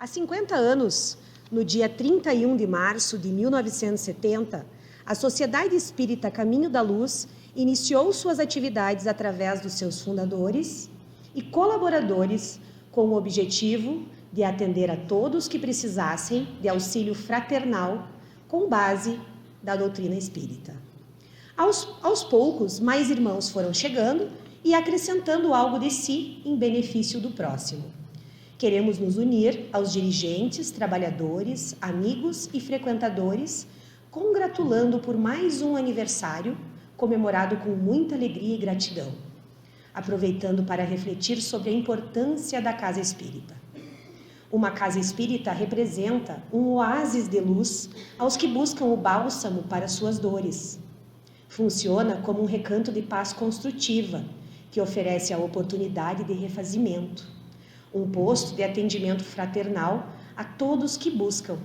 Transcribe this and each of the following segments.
Há 50 anos, no dia 31 de março de 1970, a Sociedade Espírita Caminho da Luz iniciou suas atividades através dos seus fundadores e colaboradores com o objetivo de atender a todos que precisassem de auxílio fraternal com base da doutrina espírita. Aos poucos, mais irmãos foram chegando e acrescentando algo de si em benefício do próximo. Queremos nos unir aos dirigentes, trabalhadores, amigos e frequentadores, congratulando por mais um aniversário, comemorado com muita alegria e gratidão, aproveitando para refletir sobre a importância da casa espírita. Uma casa espírita representa um oásis de luz aos que buscam o bálsamo para suas dores. Funciona como um recanto de paz construtiva, que oferece a oportunidade de refazimento, um posto de atendimento fraternal a todos que buscam.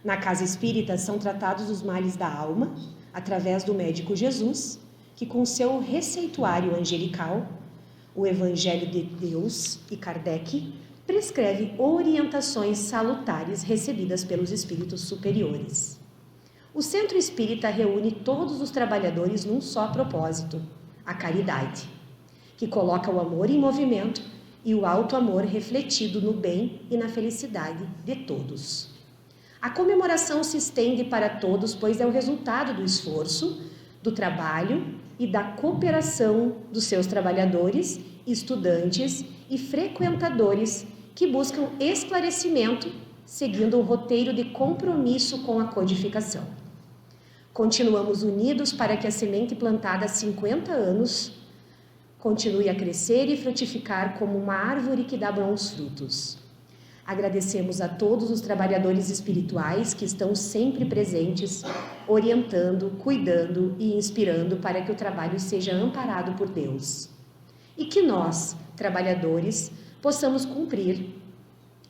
Na casa espírita são tratados os males da alma, através do médico Jesus, que com seu receituário angelical, o Evangelho de Deus e Kardec, prescreve orientações salutares recebidas pelos espíritos superiores. O Centro Espírita reúne todos os trabalhadores num só propósito, a caridade, que coloca o amor em movimento e o alto amor refletido no bem e na felicidade de todos. A comemoração se estende para todos, pois é o resultado do esforço, do trabalho e da cooperação dos seus trabalhadores, estudantes e frequentadores que buscam esclarecimento, seguindo um roteiro de compromisso com a codificação. Continuamos unidos para que a semente plantada há 50 anos continue a crescer e frutificar como uma árvore que dá bons frutos. Agradecemos a todos os trabalhadores espirituais que estão sempre presentes, orientando, cuidando e inspirando para que o trabalho seja amparado por Deus. E que nós, trabalhadores, possamos cumprir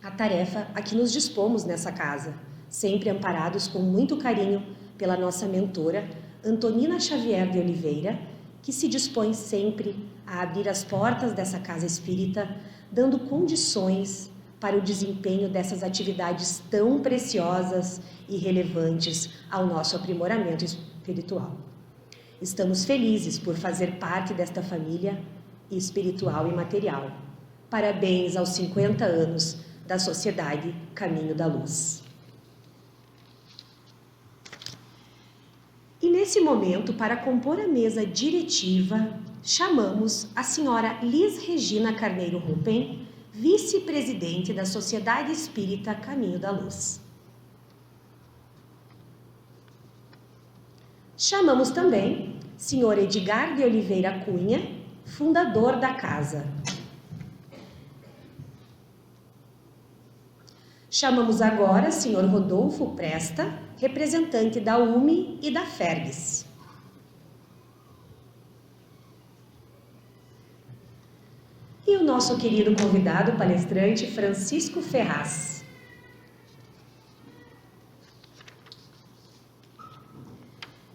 a tarefa a que nos dispomos nessa casa, sempre amparados com muito carinho pela nossa mentora, Antonina Xavier de Oliveira, que se dispõe sempre a abrir as portas dessa casa espírita, dando condições para o desempenho dessas atividades tão preciosas e relevantes ao nosso aprimoramento espiritual. Estamos felizes por fazer parte desta família espiritual e material. Parabéns aos 50 anos da Sociedade Caminho da Luz. E nesse momento, para compor a mesa diretiva, chamamos a senhora Liz Regina Carneiro Ruppen, vice-presidente da Sociedade Espírita Caminho da Luz. Chamamos também senhor Edgar de Oliveira Cunha, fundador da casa. Chamamos agora senhor Rodolfo Presta, representante da UME e da FERGS. E o nosso querido convidado palestrante, Francisco Ferraz.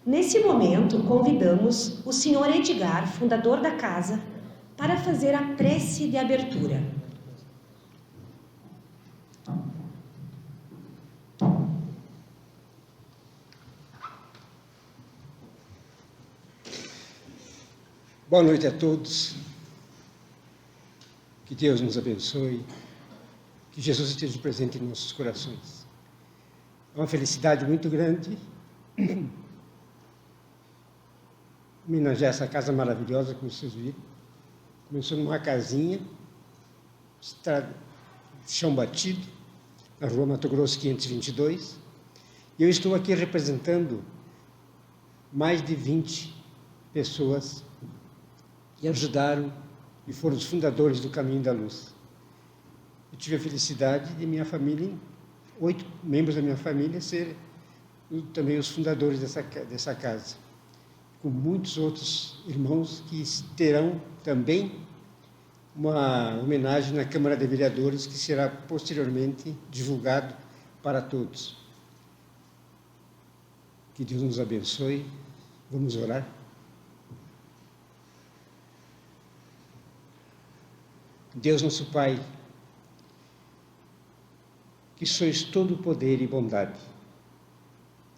Nesse momento, convidamos o senhor Edgar, fundador da casa, para fazer a prece de abertura. Boa noite a todos. Que Deus nos abençoe. Que Jesus esteja presente em nossos corações. É uma felicidade muito grande homenagear essa casa maravilhosa, como vocês viram. Começou numa casinha, estrada, chão batido, na rua Mato Grosso 522. E eu estou aqui representando mais de 20 pessoas que ajudaram e foram os fundadores do Caminho da Luz. Eu tive a felicidade de minha família, 8 membros da minha família, serem também os fundadores dessa casa, com muitos outros irmãos que terão também uma homenagem na Câmara de Vereadores, que será posteriormente divulgado para todos. Que Deus nos abençoe. Vamos orar. Deus nosso Pai, que sois todo poder e bondade.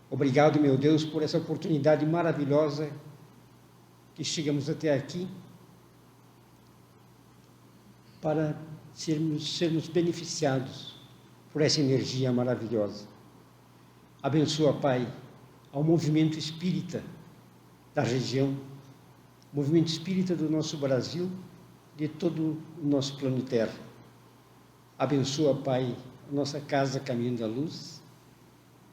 Obrigado, meu Deus, por essa oportunidade maravilhosa que chegamos até aqui para sermos beneficiados por essa energia maravilhosa. Abençoa, Pai, ao movimento espírita da região, movimento espírita do nosso Brasil, de todo o nosso plano Terra. Abençoa, Pai, a nossa Casa Caminho da Luz,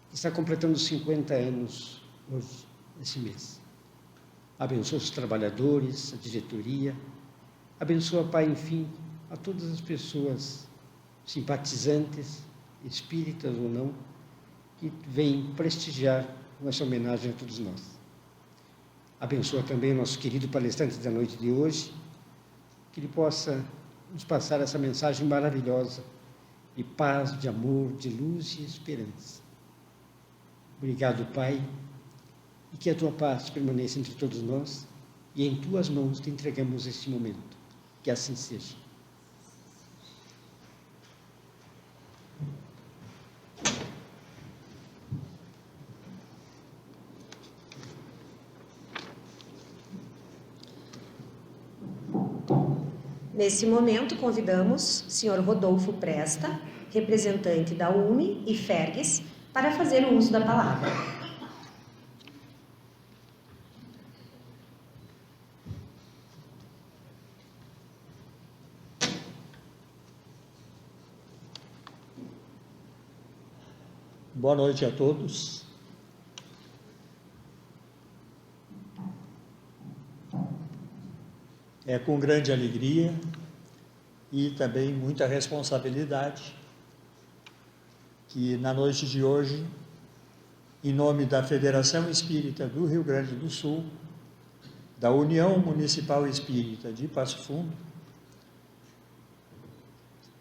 que está completando 50 anos hoje, nesse mês. Abençoa os trabalhadores, a diretoria. Abençoa, Pai, enfim, a todas as pessoas simpatizantes, espíritas ou não, que vêm prestigiar nossa homenagem a todos nós. Abençoa também o nosso querido palestrante da noite de hoje, que ele possa nos passar essa mensagem maravilhosa de paz, de amor, de luz e esperança. Obrigado, Pai, e que a Tua paz permaneça entre todos nós, e em Tuas mãos te entregamos este momento. Que assim seja. Nesse momento, convidamos o Sr. Rodolfo Presta, representante da UME e FERGS, para fazer o uso da palavra. Boa noite a todos. É com grande alegria e também muita responsabilidade que na noite de hoje, em nome da Federação Espírita do Rio Grande do Sul, da União Municipal Espírita de Passo Fundo,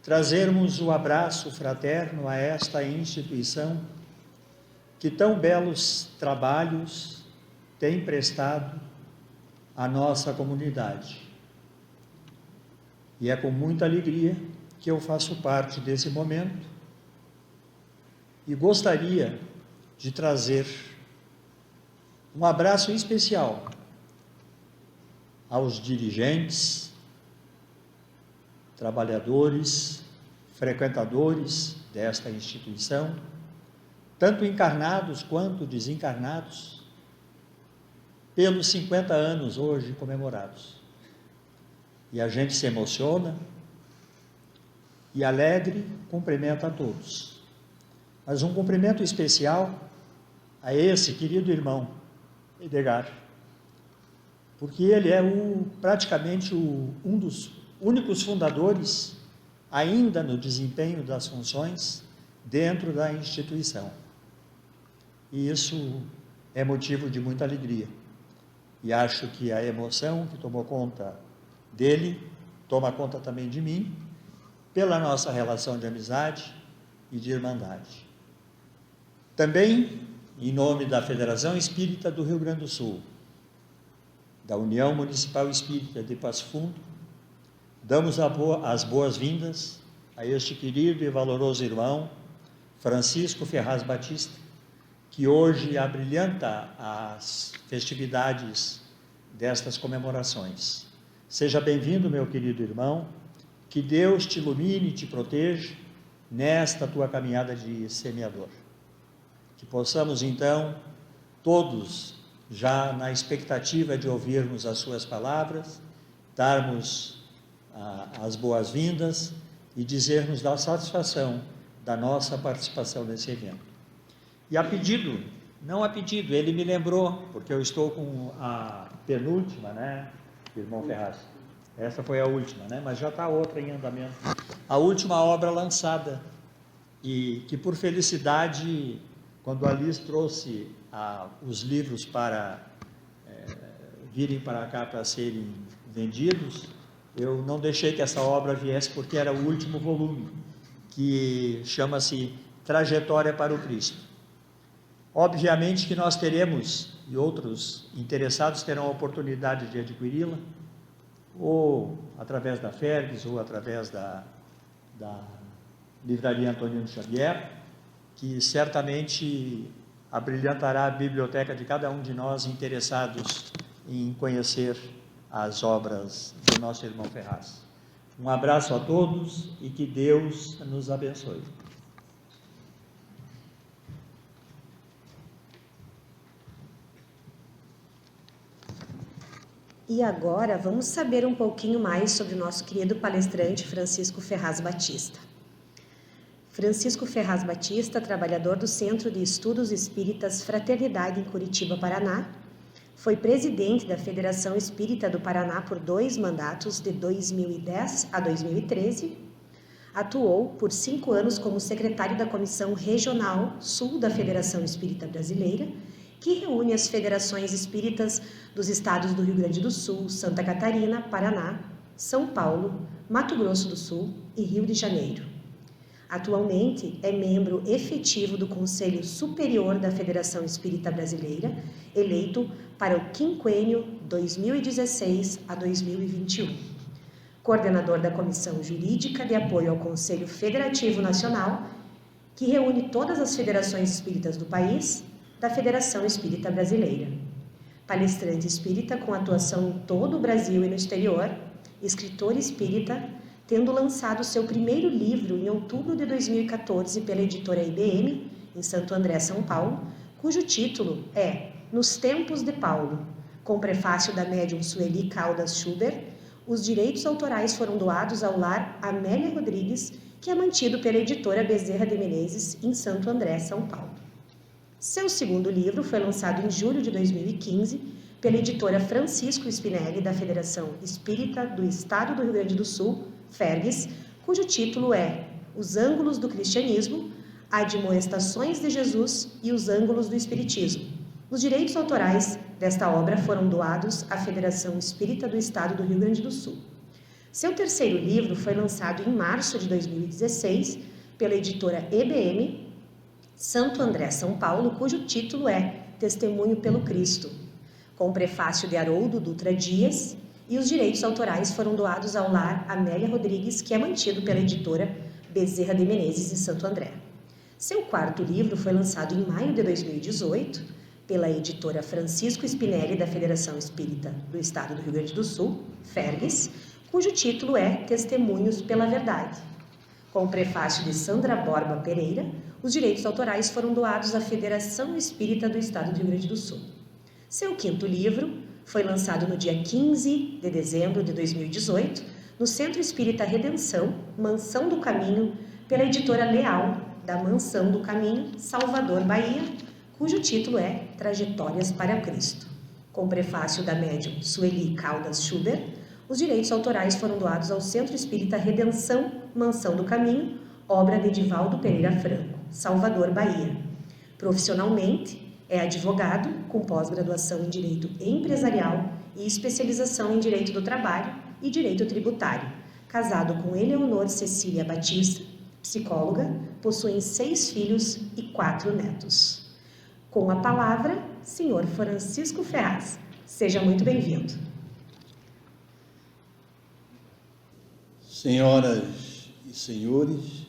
trazermos o abraço fraterno a esta instituição que tão belos trabalhos tem prestado à nossa comunidade. E é com muita alegria que eu faço parte desse momento e gostaria de trazer um abraço especial aos dirigentes, trabalhadores, frequentadores desta instituição, tanto encarnados quanto desencarnados, pelos 50 anos hoje comemorados. E a gente se emociona e alegre cumprimenta a todos. Mas um cumprimento especial a esse querido irmão, Edgar, porque ele é praticamente um dos únicos fundadores ainda no desempenho das funções dentro da instituição. E isso é motivo de muita alegria. E acho que a emoção que tomou conta dele toma conta também de mim, pela nossa relação de amizade e de irmandade. Também, em nome da Federação Espírita do Rio Grande do Sul, da União Municipal Espírita de Passo Fundo, damos as boas-vindas a este querido e valoroso irmão, Francisco Ferraz Batista, que hoje abrilhanta as festividades destas comemorações. Seja bem-vindo, meu querido irmão, que Deus te ilumine e te proteja nesta tua caminhada de semeador. Que possamos, então, todos, já na expectativa de ouvirmos as suas palavras, darmos as boas-vindas e dizermos da satisfação da nossa participação nesse evento. E a pedido, não a pedido, ele me lembrou, porque eu estou com a penúltima, né, irmão Ferraz? Essa foi a última, né? Mas já está outra em andamento. A última obra lançada, e que por felicidade, quando a Alice trouxe os livros para virem para cá para serem vendidos, eu não deixei que essa obra viesse, porque era o último volume, que chama-se Trajetória para o Cristo. Obviamente que nós teremos, e outros interessados terão a oportunidade de adquiri-la, ou através da FERGS, ou através Livraria Antonino Xavier, que certamente abrilhantará a biblioteca de cada um de nós interessados em conhecer as obras do nosso irmão Ferraz. Um abraço a todos e que Deus nos abençoe. E agora vamos saber um pouquinho mais sobre o nosso querido palestrante Francisco Ferraz Batista. Francisco Ferraz Batista, trabalhador do Centro de Estudos Espíritas Fraternidade em Curitiba, Paraná, foi presidente da Federação Espírita do Paraná por 2 mandatos, de 2010 a 2013. Atuou por 5 anos como secretário da Comissão Regional Sul da Federação Espírita Brasileira, que reúne as federações espíritas dos estados do Rio Grande do Sul, Santa Catarina, Paraná, São Paulo, Mato Grosso do Sul e Rio de Janeiro. Atualmente é membro efetivo do Conselho Superior da Federação Espírita Brasileira, eleito para o quinquênio 2016 a 2021. Coordenador da Comissão Jurídica de Apoio ao Conselho Federativo Nacional, que reúne todas as federações espíritas do país, da Federação Espírita Brasileira. Palestrante espírita com atuação em todo o Brasil e no exterior, escritor espírita, tendo lançado seu primeiro livro em outubro de 2014 pela editora IBM, em Santo André, São Paulo, cujo título é Nos Tempos de Paulo, com prefácio da médium Sueli Caldas Schubert. Os direitos autorais foram doados ao lar Amélia Rodrigues, que é mantido pela editora Bezerra de Menezes, em Santo André, São Paulo. Seu segundo livro foi lançado em julho de 2015 pela editora Francisco Spinelli, da Federação Espírita do Estado do Rio Grande do Sul, FERGS, cujo título é Os Ângulos do Cristianismo, Admoestações de Jesus e os Ângulos do Espiritismo. Os direitos autorais desta obra foram doados à Federação Espírita do Estado do Rio Grande do Sul. Seu terceiro livro foi lançado em março de 2016 pela editora EBM, Santo André, São Paulo, cujo título é Testemunho pelo Cristo, com prefácio de Haroldo Dutra Dias, e os direitos autorais foram doados ao lar Amélia Rodrigues, que é mantido pela editora Bezerra de Menezes, em Santo André. Seu quarto livro foi lançado em maio de 2018 pela editora Francisco Spinelli, da Federação Espírita do Estado do Rio Grande do Sul, FERGS, cujo título é Testemunhos pela Verdade. Com o prefácio de Sandra Borba Pereira, os direitos autorais foram doados à Federação Espírita do Estado do Rio Grande do Sul. Seu quinto livro foi lançado no dia 15 de dezembro de 2018, no Centro Espírita Redenção, Mansão do Caminho, pela editora Leal, da Mansão do Caminho, Salvador, Bahia, cujo título é Trajetórias para Cristo. Com o prefácio da médium Sueli Caldas Schubert, os direitos autorais foram doados ao Centro Espírita Redenção, Mansão do Caminho, obra de Edivaldo Pereira Franco, Salvador, Bahia. Profissionalmente, é advogado, com pós-graduação em Direito Empresarial e especialização em Direito do Trabalho e Direito Tributário. Casado com Eleonor Cecília Batista, psicóloga, possuem 6 filhos e 4 netos. Com a palavra, senhor Francisco Ferraz. Seja muito bem-vindo. Senhoras e senhores,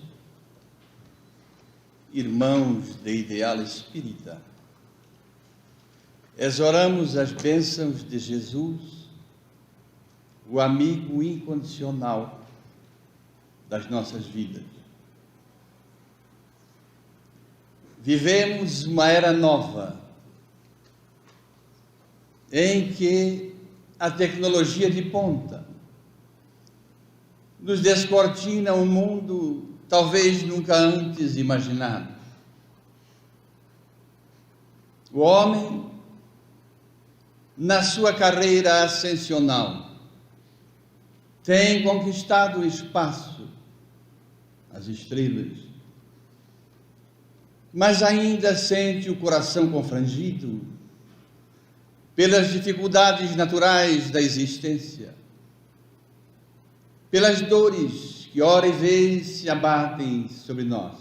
irmãos de Ideal Espírita, exoramos as bênçãos de Jesus, o amigo incondicional das nossas vidas. Vivemos uma era nova, em que a tecnologia de ponta nos descortina um mundo talvez nunca antes imaginado. O homem, na sua carreira ascensional, tem conquistado o espaço, as estrelas, mas ainda sente o coração confrangido pelas dificuldades naturais da existência, pelas dores que ora e vez se abatem sobre nós.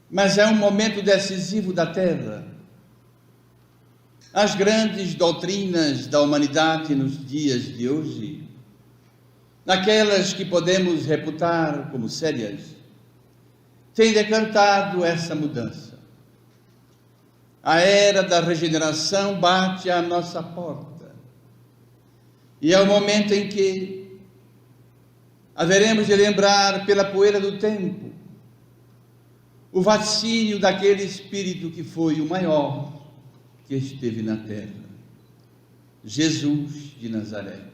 Mas é um momento decisivo da Terra. As grandes doutrinas da humanidade nos dias de hoje, daquelas que podemos reputar como sérias, tem decantado essa mudança. A era da regeneração bate à nossa porta, e é o momento em que haveremos de lembrar pela poeira do tempo o vacínio daquele Espírito que foi o maior que esteve na terra, Jesus de Nazaré.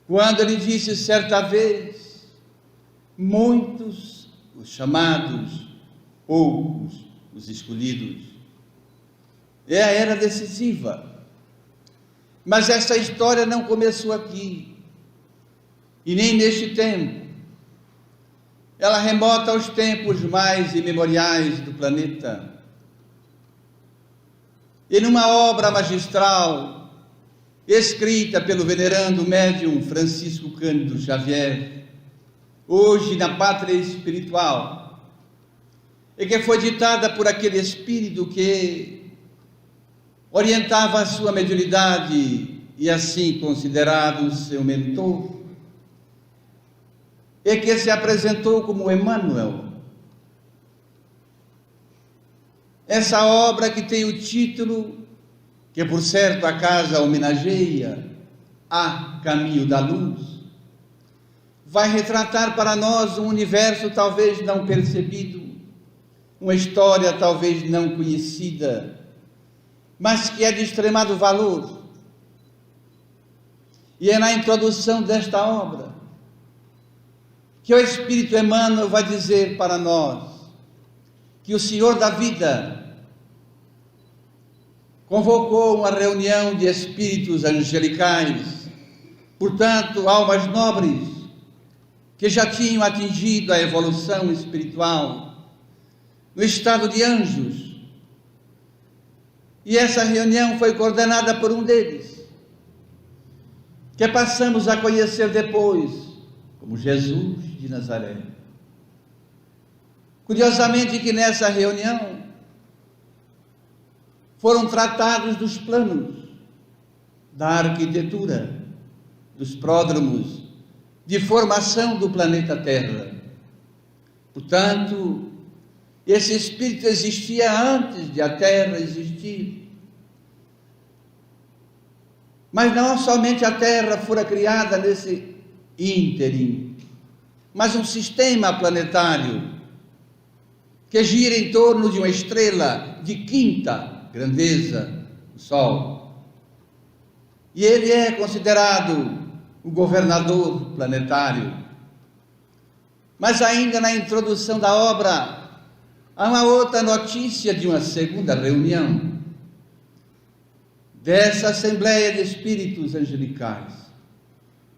Quando ele disse certa vez: muitos os chamados, poucos os escolhidos. É a era decisiva. Mas essa história não começou aqui, e nem neste tempo. Ela remota aos tempos mais imemoriais do planeta. E numa obra magistral, escrita pelo venerando médium Francisco Cândido Xavier, hoje na Pátria Espiritual, e que foi ditada por aquele espírito que orientava a sua mediunidade e assim considerado seu mentor, e que se apresentou como Emmanuel. Essa obra, que tem o título, que por certo a casa homenageia, A Caminho da Luz, vai retratar para nós um universo talvez não percebido, uma história talvez não conhecida, mas que é de extremado valor. E é na introdução desta obra que o Espírito Emmanuel vai dizer para nós que o Senhor da vida convocou uma reunião de espíritos angelicais, portanto, almas nobres, que já tinham atingido a evolução espiritual, no estado de anjos. E essa reunião foi coordenada por um deles, que passamos a conhecer depois como Jesus de Nazaré. Curiosamente que nessa reunião foram tratados dos planos, da arquitetura, dos pródromos de formação do planeta Terra. Portanto, esse Espírito existia antes de a Terra existir. Mas não somente a Terra fora criada nesse ínterim, mas um sistema planetário que gira em torno de uma estrela de quinta grandeza, o Sol. E ele é considerado o governador planetário. Mas ainda na introdução da obra, há uma outra notícia de uma segunda reunião dessa Assembleia de Espíritos Angelicais.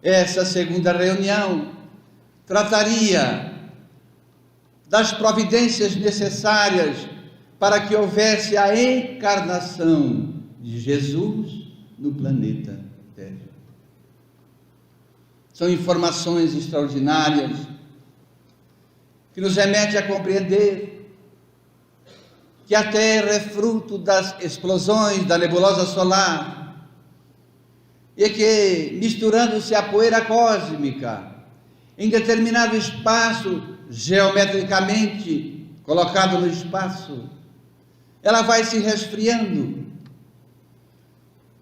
Essa segunda reunião trataria das providências necessárias para que houvesse a encarnação de Jesus no planeta Terra. São informações extraordinárias que nos remetem a compreender que a Terra é fruto das explosões da nebulosa solar e que, misturando-se à poeira cósmica, em determinado espaço geometricamente colocado no espaço, ela vai se resfriando.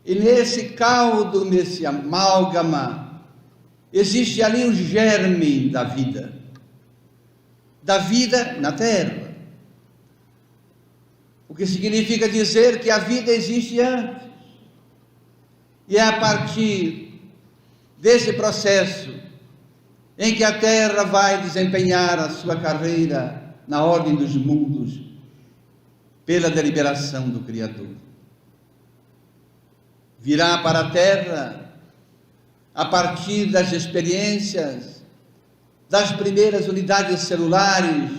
E nesse caldo, nesse amálgama, existe ali o germe da vida na Terra. O que significa dizer que a vida existe antes. E é a partir desse processo em que a Terra vai desempenhar a sua carreira na ordem dos mundos, pela deliberação do Criador. Virá para a Terra a partir das experiências das primeiras unidades celulares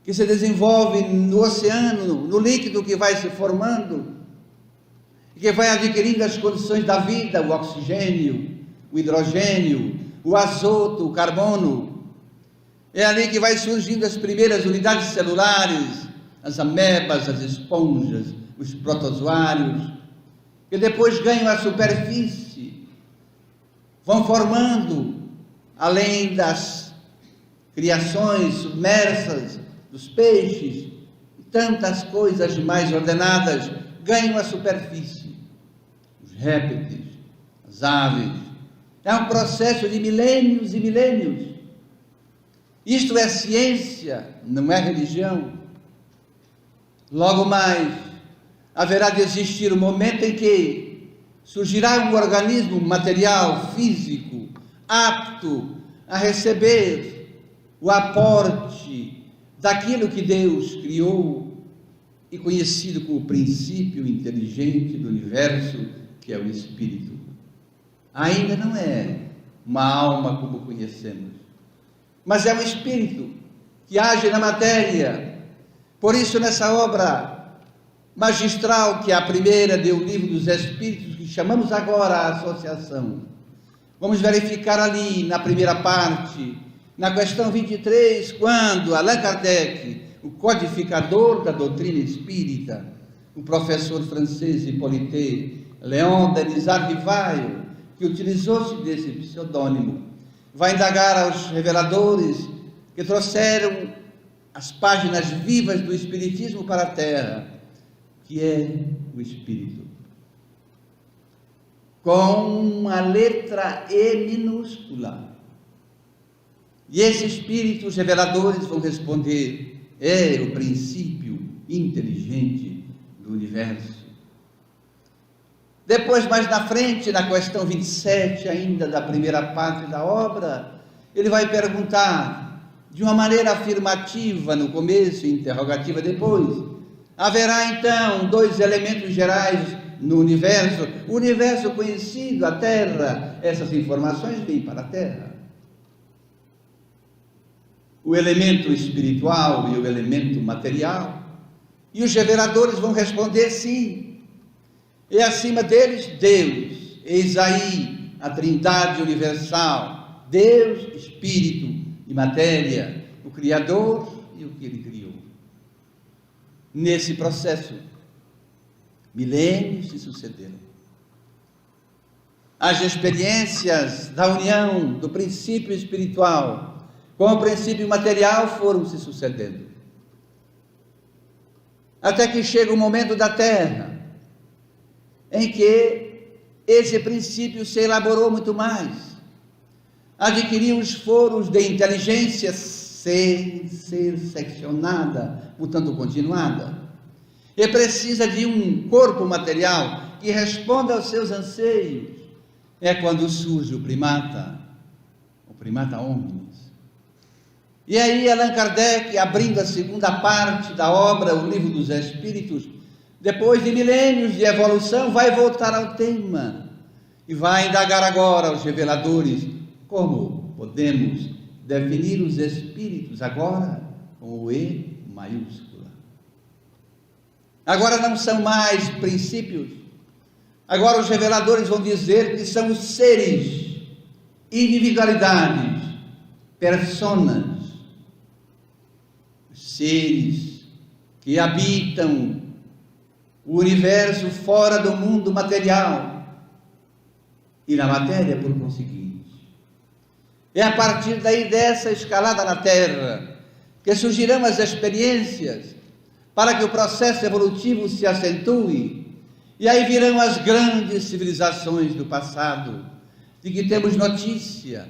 que se desenvolvem no oceano, no líquido que vai se formando e que vai adquirindo as condições da vida, o oxigênio, o hidrogênio, o azoto, o carbono. É ali que vai surgindo as primeiras unidades celulares, as amebas, as esponjas, os protozoários, que depois ganham a superfície, vão formando, além das criações submersas, dos peixes, e tantas coisas mais ordenadas, ganham a superfície. Os répteis, as aves. É um processo de milênios e milênios. Isto é ciência, não é religião. Logo mais, haverá de existir um momento em que surgirá um organismo material, físico, apto a receber o aporte daquilo que Deus criou e conhecido como o princípio inteligente do universo, que é o Espírito. Ainda não é uma alma como conhecemos, mas é um Espírito que age na matéria. Por isso, nessa obra magistral, que é a primeira do Livro dos Espíritos, que chamamos agora a Associação, vamos verificar ali na primeira parte, na questão 23, quando Allan Kardec, o codificador da doutrina espírita, o professor francês Hippolyte Léon Denisard Rivail, que utilizou-se desse pseudônimo, vai indagar aos reveladores que trouxeram as páginas vivas do Espiritismo para a Terra, que é o Espírito, com uma letra E minúscula. E esses Espíritos reveladores vão responder: é o princípio inteligente do universo. Depois, mais na frente, na questão 27, ainda da primeira parte da obra, ele vai perguntar, de uma maneira afirmativa no começo e interrogativa depois: haverá então dois elementos gerais no universo, o universo conhecido, a Terra, essas informações vêm para a Terra. O elemento espiritual e o elemento material. E os reveladores vão responder sim. E acima deles, Deus. Eis aí a Trindade universal: Deus, Espírito e matéria, o Criador e o que Ele criou. Nesse processo, milênios se sucederam. As experiências da união do princípio espiritual com o princípio material foram se sucedendo. Até que chega o momento da Terra, em que esse princípio se elaborou muito mais, adquiriu os foros de inteligência sem ser seccionada, portanto continuada, e precisa de um corpo material que responda aos seus anseios. É quando surge o primata omnis. E aí Allan Kardec, abrindo a segunda parte da obra, o Livro dos Espíritos, depois de milênios de evolução, vai voltar ao tema e vai indagar agora aos reveladores como podemos definir os espíritos agora com o E maiúscula. Agora não são mais princípios, agora os reveladores vão dizer que são os seres, individualidades, personas, seres que habitam o universo fora do mundo material e na matéria por conseguinte. É a partir daí dessa escalada na Terra que surgirão as experiências para que o processo evolutivo se acentue, e aí virão as grandes civilizações do passado, de que temos notícia.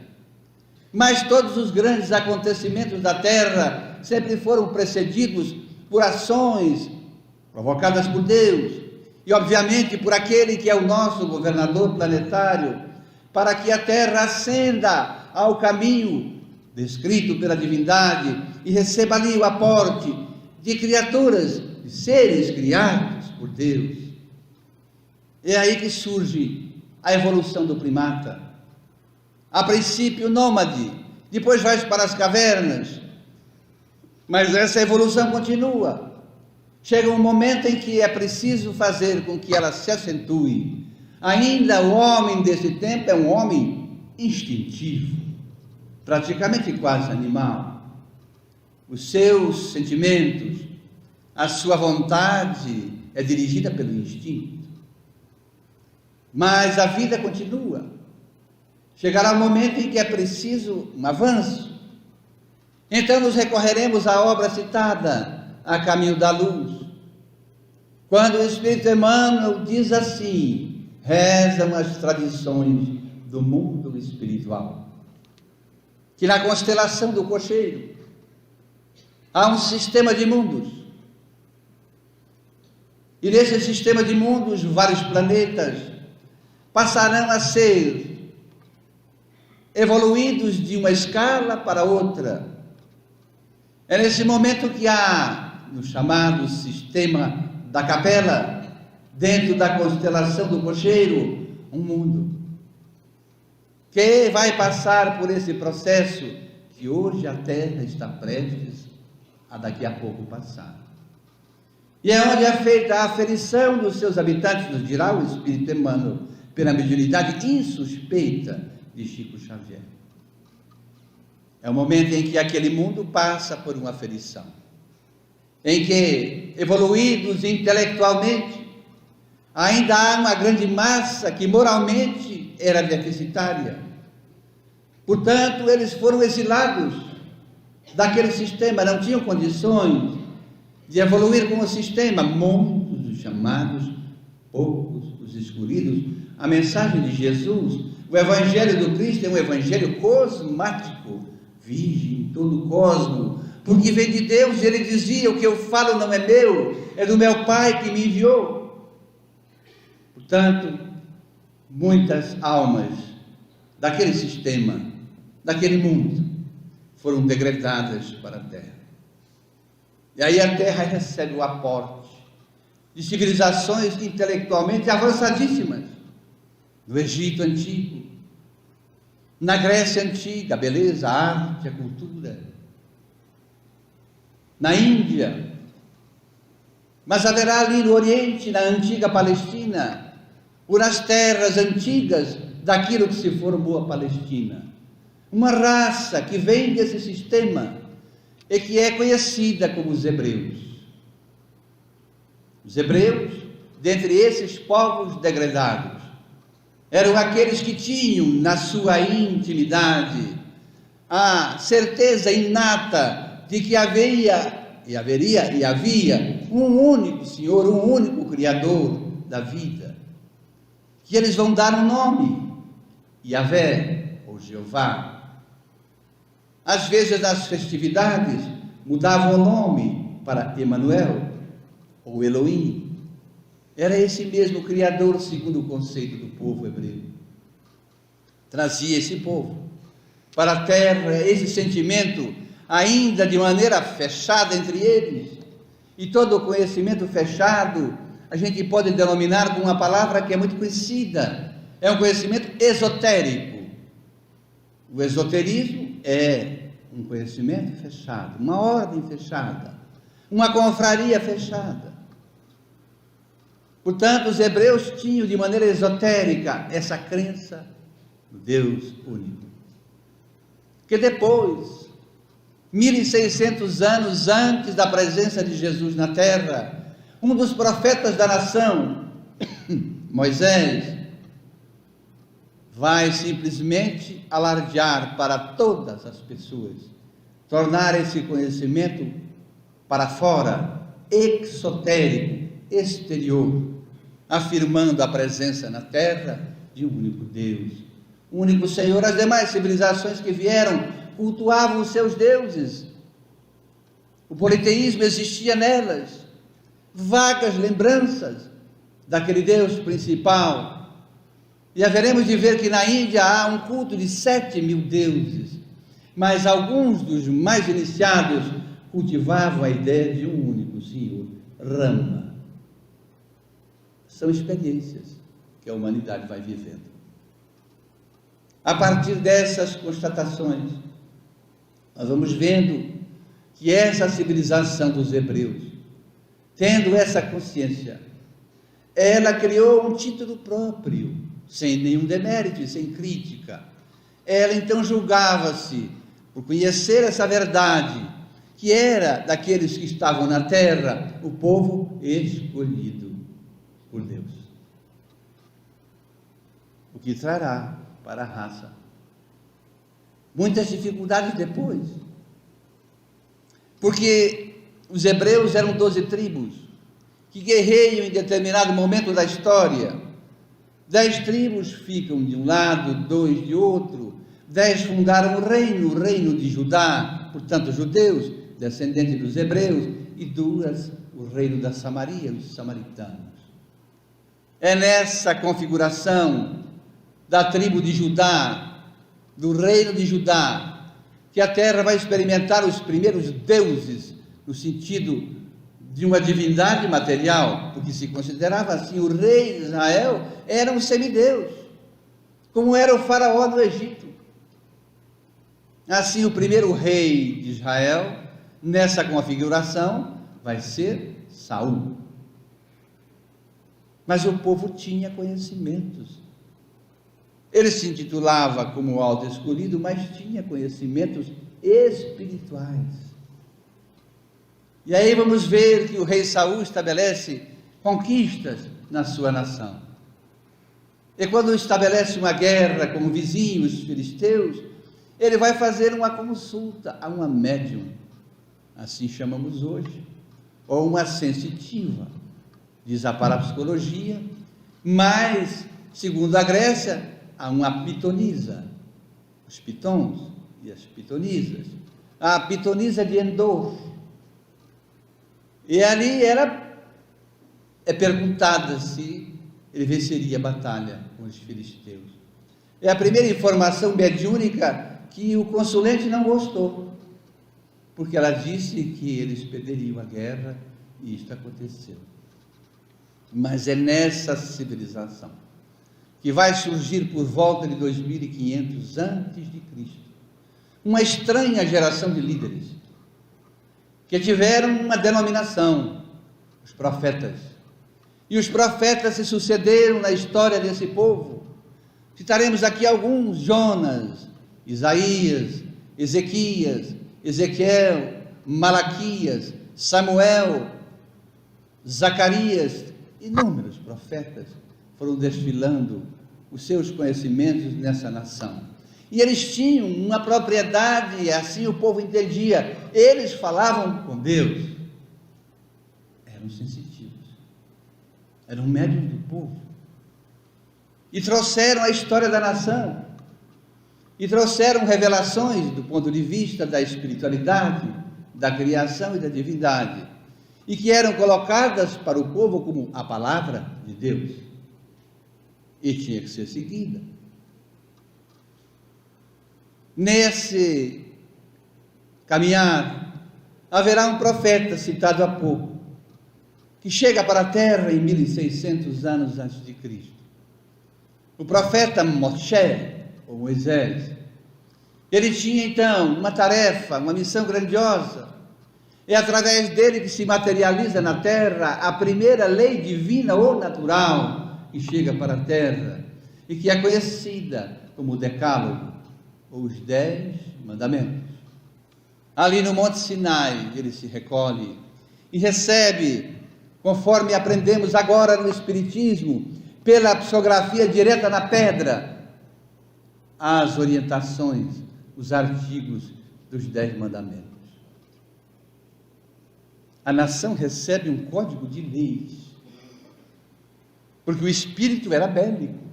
Mas todos os grandes acontecimentos da Terra sempre foram precedidos por ações provocadas por Deus, e obviamente por aquele que é o nosso governador planetário, para que a Terra ascenda ao caminho descrito pela divindade e receba ali o aporte de criaturas, de seres criados por Deus. É aí que surge a evolução do primata. A princípio nômade, depois vai para as cavernas, mas essa evolução continua. Chega um momento em que é preciso fazer com que ela se acentue. Ainda o homem desse tempo é um homem instintivo, praticamente quase animal. Os seus sentimentos, a sua vontade é dirigida pelo instinto. Mas a vida continua. chegará o momento em que é preciso um avanço. Então nos recorreremos à obra citada, A Caminho da Luz, quando o Espírito Emmanuel diz assim: rezam as tradições do mundo espiritual, que na constelação do cocheiro há um sistema de mundos, e nesse sistema de mundos vários planetas passarão a ser evoluídos de uma escala para outra. É nesse momento que há, no chamado sistema da capela, dentro da constelação do cocheiro, um mundo que vai passar por esse processo que hoje a Terra está prestes a daqui a pouco passar. E é onde é feita a aferição dos seus habitantes, nos dirá o Espírito Emmanuel, pela mediunidade insuspeita de Chico Xavier. É o momento em que aquele mundo passa por uma aferição, em que, evoluídos intelectualmente, ainda há uma grande massa que moralmente era deficitária. Portanto, eles foram exilados daquele sistema, não tinham condições de evoluir com o sistema. Muitos os chamados, poucos os escolhidos. A mensagem de Jesus, o Evangelho do Cristo é um Evangelho cosmático, vige em todo o cosmo, porque vem de Deus. Ele dizia: o que eu falo não é meu, é do meu Pai que me enviou. Portanto, muitas almas daquele sistema, daquele mundo, foram degradadas para a Terra. E aí a Terra recebe o aporte de civilizações intelectualmente avançadíssimas, no Egito Antigo, na Grécia Antiga, a beleza, a arte, a cultura, na Índia, mas haverá ali no Oriente, na antiga Palestina, ou nas terras antigas daquilo que se formou a Palestina, uma raça que vem desse sistema e que é conhecida como os hebreus. Os hebreus, dentre esses povos degradados, eram aqueles que tinham na sua intimidade a certeza inata de que havia um único Senhor, um único Criador da vida, que eles vão dar um nome, Yahvé ou Jeová. Às vezes nas festividades mudavam o nome para Emanuel ou Elohim. Era esse mesmo Criador, segundo o conceito do povo hebreu. Trazia esse povo para a terra, esse sentimento ainda de maneira fechada entre eles. E todo o conhecimento fechado a gente pode denominar com uma palavra que é muito conhecida. É um conhecimento esotérico. O esoterismo é um conhecimento fechado, uma ordem fechada, uma confraria fechada. Portanto, os hebreus tinham de maneira esotérica essa crença no Deus único, que depois, 1600 anos antes da presença de Jesus na terra, um dos profetas da nação, Moisés, vai simplesmente alardear para todas as pessoas, tornar esse conhecimento para fora, exotérico, exterior, afirmando a presença na terra de um único Deus, um único Senhor. As demais civilizações que vieram cultuavam os seus deuses. O politeísmo existia nelas, vagas lembranças daquele Deus principal. E haveremos de ver que na Índia há um culto de 7.000 deuses, mas alguns dos mais iniciados cultivavam a ideia de um único Senhor, Rama. São experiências que a humanidade vai vivendo. A partir dessas constatações, nós vamos vendo que essa civilização dos hebreus, tendo essa consciência, ela criou um título próprio, sem nenhum demérito e sem crítica. Ela então julgava-se por conhecer essa verdade, que era daqueles que estavam na terra, o povo escolhido por Deus, o que trará para a raça muitas dificuldades depois. Porque os hebreus eram 12 tribos, que guerreiam em determinado momento da história. 10 tribos ficam de um lado, 2 de outro. 10 fundaram o reino de Judá, portanto judeus, descendentes dos hebreus, e 2 o reino da Samaria, os samaritanos. É nessa configuração da tribo de Judá, do reino de Judá, que a terra vai experimentar os primeiros deuses, no sentido de uma divindade material, porque se considerava assim, o rei de Israel era um semideus, como era o faraó do Egito. Assim, o primeiro rei de Israel, nessa configuração, vai ser Saul. Mas o povo tinha conhecimentos. Ele se intitulava como o alto escolhido, mas tinha conhecimentos espirituais. E aí vamos ver que o rei Saul estabelece conquistas na sua nação. E quando estabelece uma guerra com o vizinho, os filisteus, ele vai fazer uma consulta a uma médium, assim chamamos hoje, ou uma sensitiva, diz a parapsicologia, mas, segundo a Grécia, há uma pitonisa, os pitons e as pitonisas. A pitonisa de Endor. E ali é perguntada se ele venceria a batalha com os filisteus. É a primeira informação mediúnica que o consulente não gostou, porque ela disse que eles perderiam a guerra, e isto aconteceu. Mas é nessa civilização que vai surgir por volta de 2500 antes de Cristo uma estranha geração de líderes que tiveram uma denominação, os profetas. E os profetas se sucederam na história desse povo. Citaremos aqui alguns: Jonas, Isaías, Ezequias, Ezequiel, Malaquias, Samuel, Zacarias. Inúmeros profetas foram desfilando os seus conhecimentos nessa nação. E eles tinham uma propriedade, assim o povo entendia. Eles falavam com Deus. Eram sensitivos. Eram médiuns do povo. E trouxeram a história da nação. E trouxeram revelações do ponto de vista da espiritualidade, da criação e da divindade. E que eram colocadas para o povo como a palavra de Deus. E tinha que ser seguida. Nesse caminhar, haverá um profeta citado há pouco, que chega para a terra em 1600 anos antes de Cristo. O profeta Moshe, ou Moisés. Ele tinha então uma tarefa, uma missão grandiosa. É através dele que se materializa na terra a primeira lei divina ou natural que chega para a terra e que é conhecida como o Decálogo, ou os 10 mandamentos. Ali no Monte Sinai ele se recolhe e recebe, conforme aprendemos agora no Espiritismo, pela psicografia direta na pedra, as orientações, os artigos dos 10 mandamentos. A nação recebe um código de leis, porque o espírito era bélico,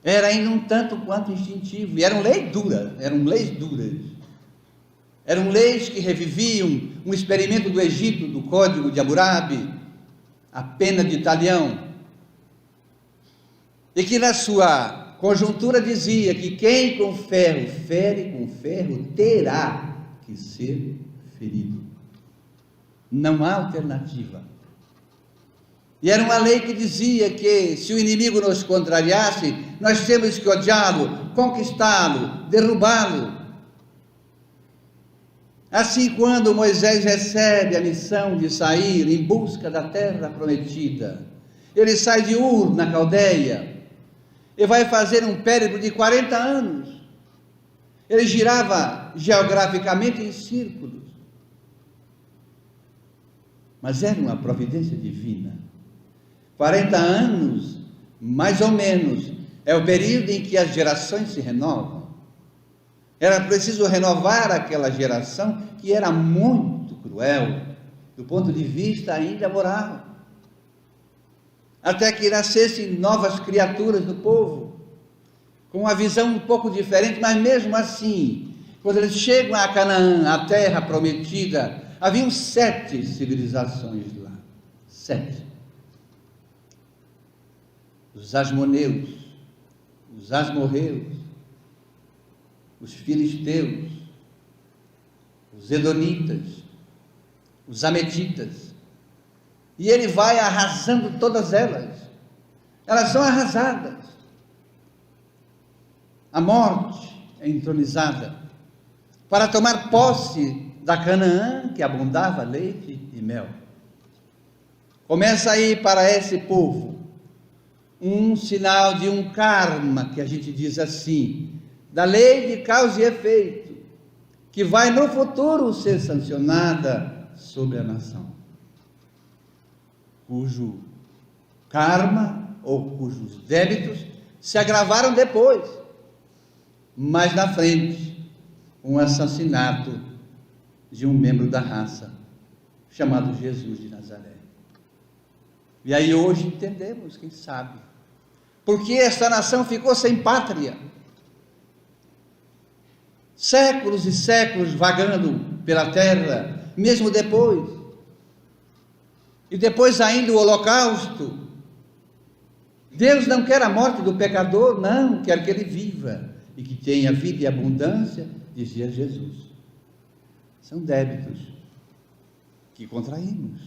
era ainda um tanto quanto instintivo, e eram leis duras, eram leis que reviviam um experimento do Egito, do Código de Hammurabi, a pena de talião, e que na sua conjuntura dizia que quem com ferro fere com ferro terá que ser ferido. Não há alternativa. E era uma lei que dizia que se o inimigo nos contrariasse, nós temos que odiá-lo, conquistá-lo, derrubá-lo. Assim, quando Moisés recebe a missão de sair em busca da terra prometida, ele sai de Ur, na Caldeia, e vai fazer um périplo de 40 anos. Ele girava geograficamente em círculos. Mas era uma providência divina. 40 anos, mais ou menos, é o período em que as gerações se renovam. Era preciso renovar aquela geração que era muito cruel, do ponto de vista ainda moral. Até que nascessem novas criaturas do povo, com uma visão um pouco diferente, mas mesmo assim, quando eles chegam a Canaã, a terra prometida, haviam 7 civilizações lá. 7. Os asmoneus, os asmorreus, os filisteus, os edonitas, os ametitas. E ele vai arrasando todas elas. Elas são arrasadas. A morte é entronizada para tomar posse da Canaã que abundava leite e mel. Começa aí para esse povo um sinal de um karma, que a gente diz assim, da lei de causa e efeito, que vai no futuro ser sancionada sobre a nação, cujo karma ou cujos débitos se agravaram depois, mais na frente, um assassinato de um membro da raça, chamado Jesus de Nazaré. E aí hoje entendemos, quem sabe, porque esta nação ficou sem pátria, séculos e séculos vagando pela terra, mesmo depois, e depois ainda o holocausto. Deus não quer a morte do pecador, não, quer que ele viva, e que tenha vida e abundância, dizia Jesus. São débitos que contraímos,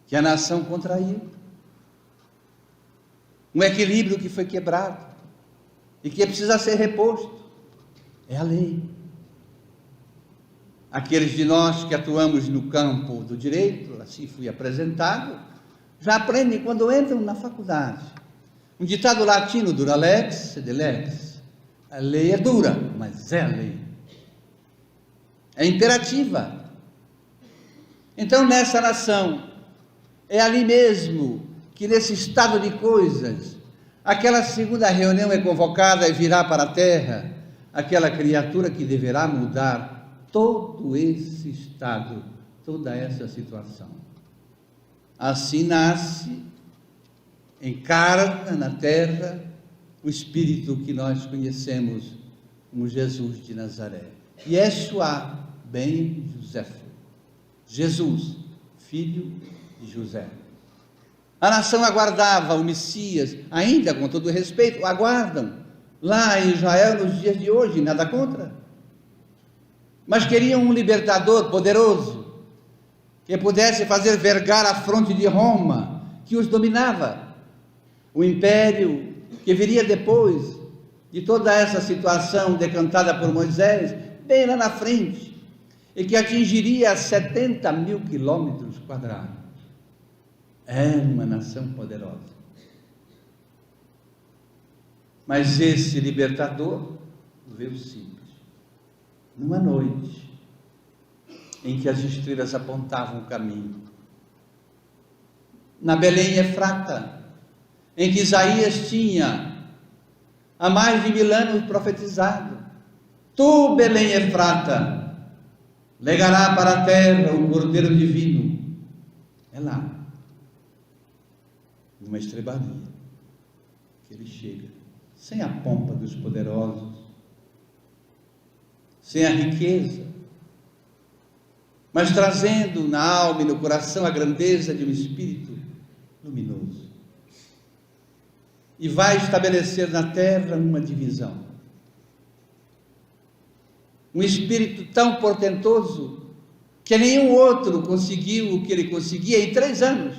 que a nação contraiu, um equilíbrio que foi quebrado, e que precisa ser reposto, é a lei. Aqueles de nós que atuamos no campo do direito, assim fui apresentado, já aprendem quando entram na faculdade. Um ditado latino, dura lex, sed lex. A lei é dura, mas é a lei. É imperativa. Então, nessa nação, é ali mesmo que, nesse estado de coisas, aquela segunda reunião é convocada e virá para a terra aquela criatura que deverá mudar todo esse estado, toda essa situação. Assim nasce, encarna na terra o Espírito que nós conhecemos como Jesus de Nazaré. Yeshua ben José, Jesus, filho de José. A nação aguardava o Messias, ainda com todo respeito, aguardam, lá em Israel nos dias de hoje, nada contra. Mas queriam um libertador poderoso, que pudesse fazer vergar a fronte de Roma, que os dominava. O império que viria depois de toda essa situação decantada por Moisés, bem lá na frente, e que atingiria 70.000 quilômetros quadrados. Era uma nação poderosa. Mas esse libertador veio simples, numa noite em que as estrelas apontavam o caminho, na Belém Efrata, em que Isaías tinha há mais de 1000 anos profetizado: tu, Belém Efrata, legará para a terra o Cordeiro Divino. É lá, numa estrebaria, que ele chega, sem a pompa dos poderosos, sem a riqueza, mas trazendo na alma e no coração a grandeza de um espírito luminoso. E vai estabelecer na terra uma divisão. Um espírito tão portentoso que nenhum outro conseguiu o que ele conseguia em 3 anos.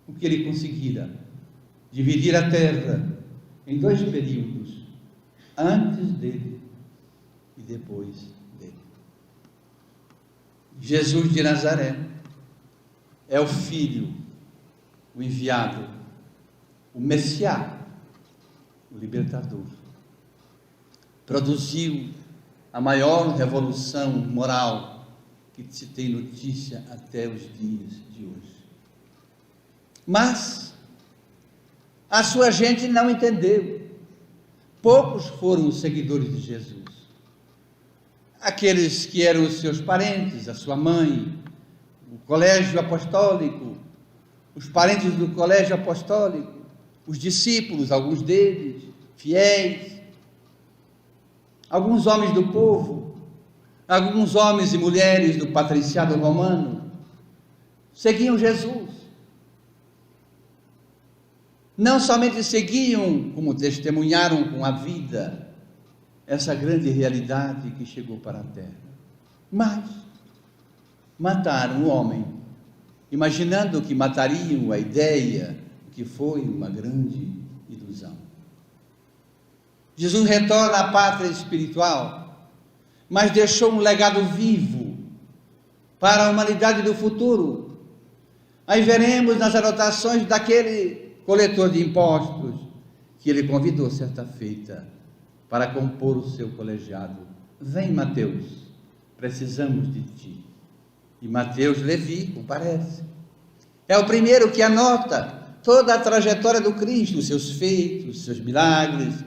O que ele conseguira: dividir a terra em 2 períodos, antes dele e depois dele. Jesus de Nazaré é o Filho, o enviado, o Messias, o libertador. Produziu a maior revolução moral que se tem notícia até os dias de hoje. Mas a sua gente não entendeu. Poucos foram os seguidores de Jesus. aqueles que eram os seus parentes, a sua mãe, o colégio apostólico, os parentes do colégio apostólico, os discípulos, alguns deles, fiéis, alguns homens do povo, alguns homens e mulheres do patriciado romano, seguiam Jesus. Não somente seguiam, como testemunharam com a vida, essa grande realidade que chegou para a terra, mas mataram o homem, imaginando que matariam a ideia, que foi uma grande ilusão. Jesus retorna à pátria espiritual, mas deixou um legado vivo para a humanidade do futuro. Aí veremos nas anotações daquele coletor de impostos que ele convidou certa feita para compor o seu colegiado. Vem, Mateus, precisamos de ti. E Mateus Levi comparece. É o primeiro que anota toda a trajetória do Cristo, os seus feitos, os seus milagres,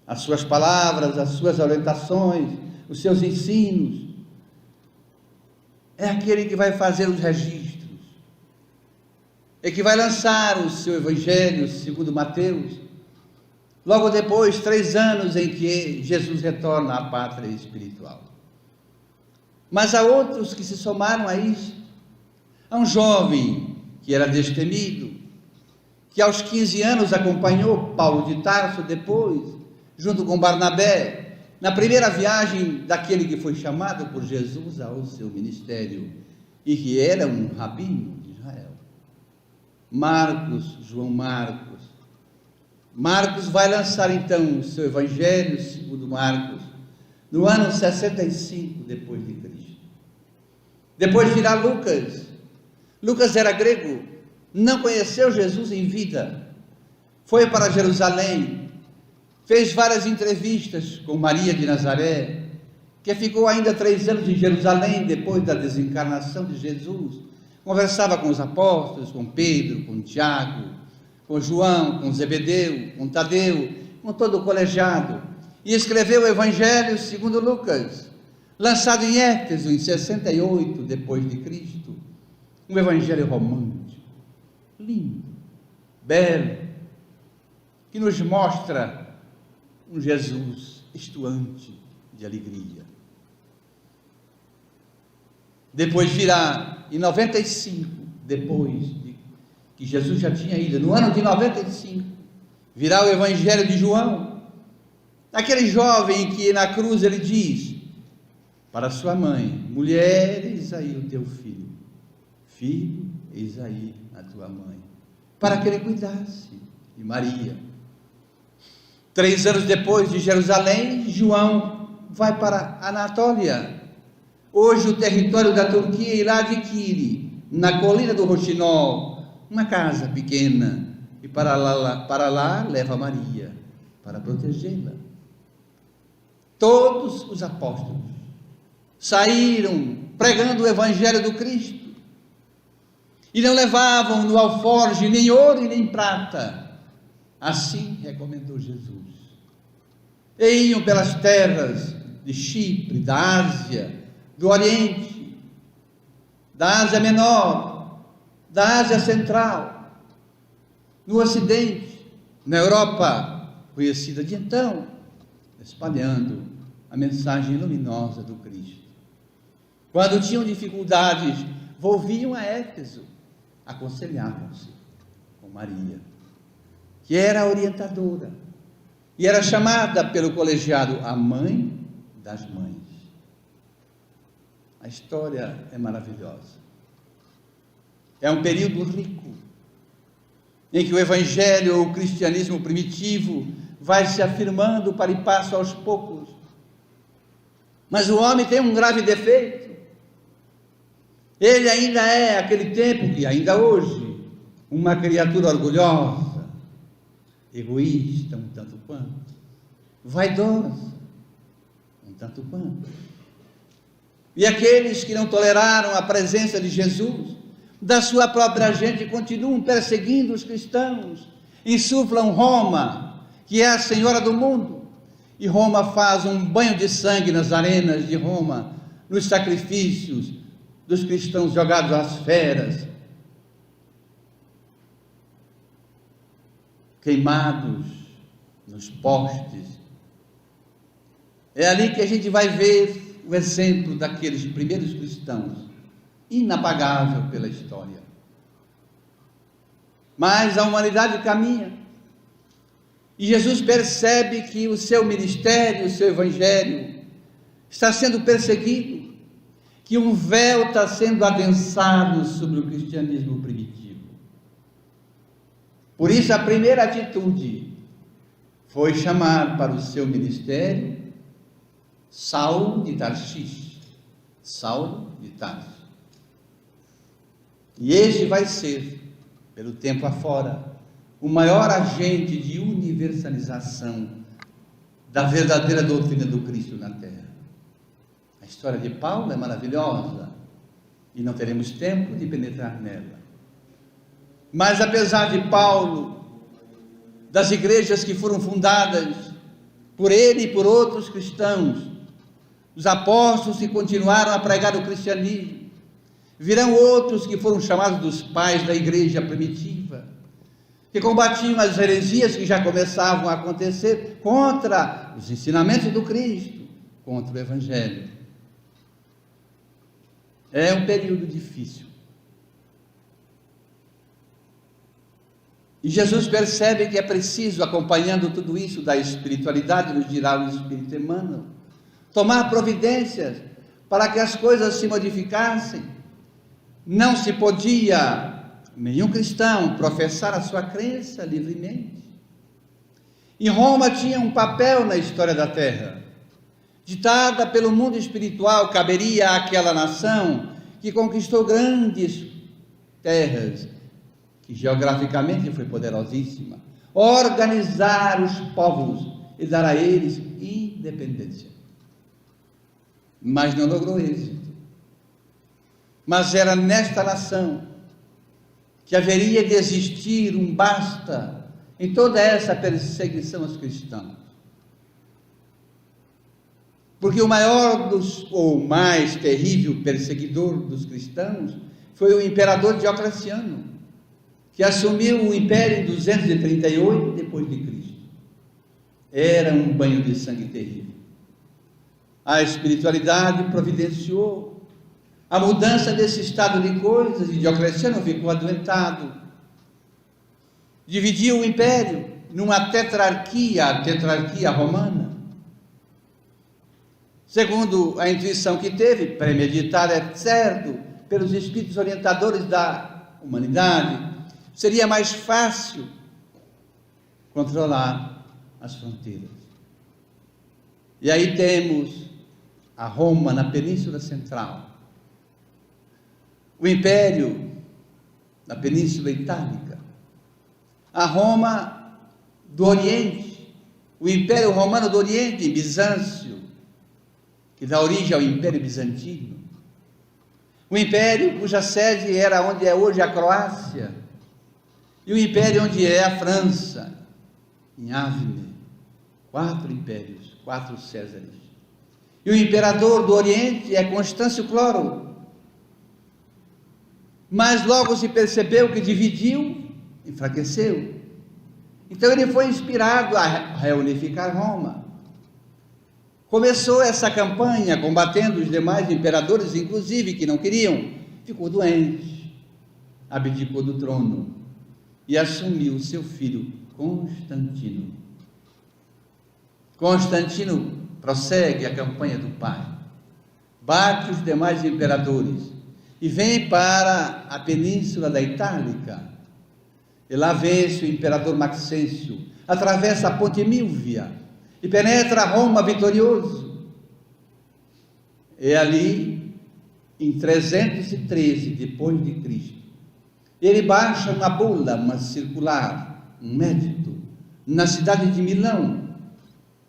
as suas palavras, as suas orientações, os seus ensinos. É aquele que vai fazer os registros, é que vai lançar o seu evangelho segundo Mateus, logo depois, 3 anos em que Jesus retorna à pátria espiritual. Mas há outros que se somaram a isso. Há um jovem que era destemido, que aos 15 anos acompanhou Paulo de Tarso depois, junto com Barnabé, na primeira viagem daquele que foi chamado por Jesus ao seu ministério, e que era um rabino de Israel. João Marcos. Marcos vai lançar então o seu evangelho, segundo Marcos, no ano 65 depois de Cristo. Depois virá Lucas. Lucas era grego, não conheceu Jesus em vida, foi para Jerusalém, fez várias entrevistas com Maria de Nazaré, que ficou ainda 3 anos em Jerusalém depois da desencarnação de Jesus. Conversava com os apóstolos, com Pedro, com Tiago, com João, com Zebedeu, com Tadeu, com todo o colegiado, e escreveu o Evangelho segundo Lucas, lançado em Éfeso em 68 depois de Cristo, um evangelho romântico, lindo, belo, que nos mostra um Jesus estuante de alegria. Depois virá, em 95, depois de que Jesus já tinha ido, no ano de 95, virá o Evangelho de João, aquele jovem que na cruz ele diz para sua mãe: mulher, eis aí o teu filho, filho, eis aí a tua mãe, para que ele cuidasse de Maria. 3 anos depois de Jerusalém, João vai para Anatólia, hoje o território da Turquia, e lá adquire, na colina do Roxinol, uma casa pequena, e para lá leva Maria, para protegê-la. Todos os apóstolos saíram pregando o evangelho do Cristo, e não levavam no alforje nem ouro e nem prata, assim recomendou Jesus. E iam pelas terras de Chipre, da Ásia, do Oriente, da Ásia Menor, da Ásia Central, no Ocidente, na Europa conhecida de então, espalhando a mensagem luminosa do Cristo. Quando tinham dificuldades, volviam a Éfeso, aconselhavam-se com Maria, que era a orientadora, e era chamada pelo colegiado a mãe das mães. A história é maravilhosa. É um período rico, em que o evangelho, o cristianismo primitivo, vai se afirmando para e passo aos poucos. Mas o homem tem um grave defeito. Ele ainda é, aquele tempo, e ainda hoje, uma criatura orgulhosa, egoísta, um tanto quanto, vaidosa, um tanto quanto. E aqueles que não toleraram a presença de Jesus, da sua própria gente, continuam perseguindo os cristãos, insuflam Roma, que é a senhora do mundo, e Roma faz um banho de sangue nas arenas de Roma, nos sacrifícios dos cristãos jogados às feras, queimados nos postes. É ali que a gente vai ver o exemplo daqueles primeiros cristãos, inapagável pela história. Mas a humanidade caminha, e Jesus percebe que o seu ministério, o seu evangelho, está sendo perseguido, que um véu está sendo adensado sobre o cristianismo primitivo. Por isso, a primeira atitude foi chamar para o seu ministério Saulo de Tarsis. Saulo de Tarsis. E este vai ser, pelo tempo afora, o maior agente de universalização da verdadeira doutrina do Cristo na Terra. A história de Paulo é maravilhosa e não teremos tempo de penetrar nela. Mas apesar de Paulo, das igrejas que foram fundadas por ele e por outros cristãos, os apóstolos que continuaram a pregar o cristianismo, virão outros que foram chamados dos pais da igreja primitiva, que combatiam as heresias que já começavam a acontecer contra os ensinamentos do Cristo, contra o Evangelho. É um período difícil. E Jesus percebe que é preciso, acompanhando tudo isso da espiritualidade, nos dirá o Espírito Emmanuel, tomar providências para que as coisas se modificassem. Não se podia nenhum cristão professar a sua crença livremente. E Roma tinha um papel na história da terra. Ditada pelo mundo espiritual, caberia àquela nação que conquistou grandes terras, que geograficamente foi poderosíssima, organizar os povos e dar a eles independência. Mas não logrou êxito. Mas era nesta nação que haveria de existir um basta em toda essa perseguição aos cristãos. Porque o maior ou mais terrível perseguidor dos cristãos foi o imperador Diocleciano, que assumiu o império em 238 depois de Cristo. Era um banho de sangue terrível. A espiritualidade providenciou a mudança desse estado de coisas, e Diocleciano ficou adoentado. Dividiu o império numa tetrarquia, a tetrarquia romana. Segundo a intuição que teve, premeditada, é certo, pelos espíritos orientadores da humanidade, seria mais fácil controlar as fronteiras. E aí temos a Roma na Península Central, o Império na Península Itálica, a Roma do Oriente, o Império Romano do Oriente, Bizâncio, que dá origem ao Império Bizantino, o Império cuja sede era onde é hoje a Croácia, e o Império onde é a França, em Avne, 4 impérios, 4 Césares. E o imperador do Oriente é Constâncio Cloro. Mas logo se percebeu que dividiu, enfraqueceu. Então ele foi inspirado a reunificar Roma. Começou essa campanha combatendo os demais imperadores, inclusive que não queriam. Ficou doente, abdicou do trono e assumiu seu filho Constantino. Constantino prossegue a campanha do pai, bate os demais imperadores e vem para a península da Itálica. E lá vence o imperador Maxêncio, atravessa a ponte Milvia e penetra Roma vitorioso. E ali, em 313 depois de Cristo, ele baixa uma bula, uma circular, um edito, na cidade de Milão,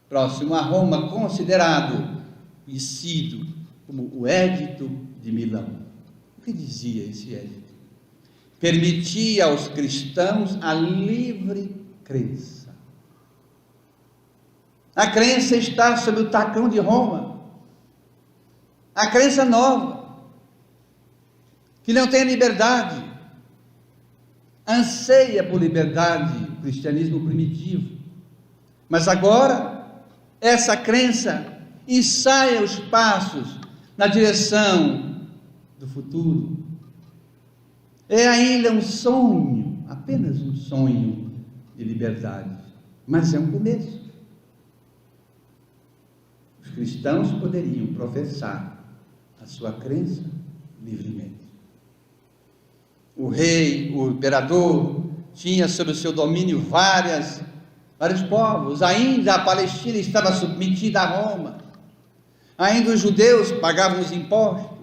próximo a Roma, considerado, conhecido como o Edito de Milão. O que dizia esse edito? Permitia aos cristãos a livre crença. A crença está sob o tacão de Roma. A crença nova, que não tem liberdade, anseia por liberdade, o cristianismo primitivo. Mas agora, essa crença ensaia os passos na direção do futuro. É ainda um sonho, apenas um sonho de liberdade, mas é um começo. Os cristãos poderiam professar a sua crença livremente. O rei, o imperador, tinha sob o seu domínio vários povos. Ainda a Palestina estava submetida a Roma. Ainda os judeus pagavam os impostos.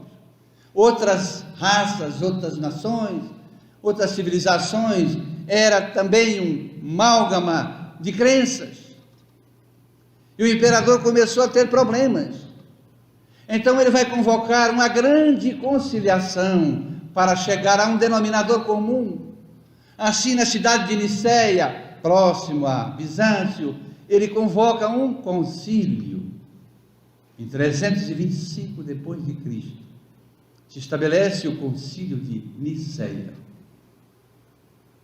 Outras raças, outras nações, outras civilizações, era também um amálgama de crenças. E o imperador começou a ter problemas. Então ele vai convocar uma grande conciliação para chegar a um denominador comum. Assim, na cidade de Niceia, próximo a Bizâncio, ele convoca um concílio. Em 325 depois de Cristo, se estabelece o concílio de Niceia.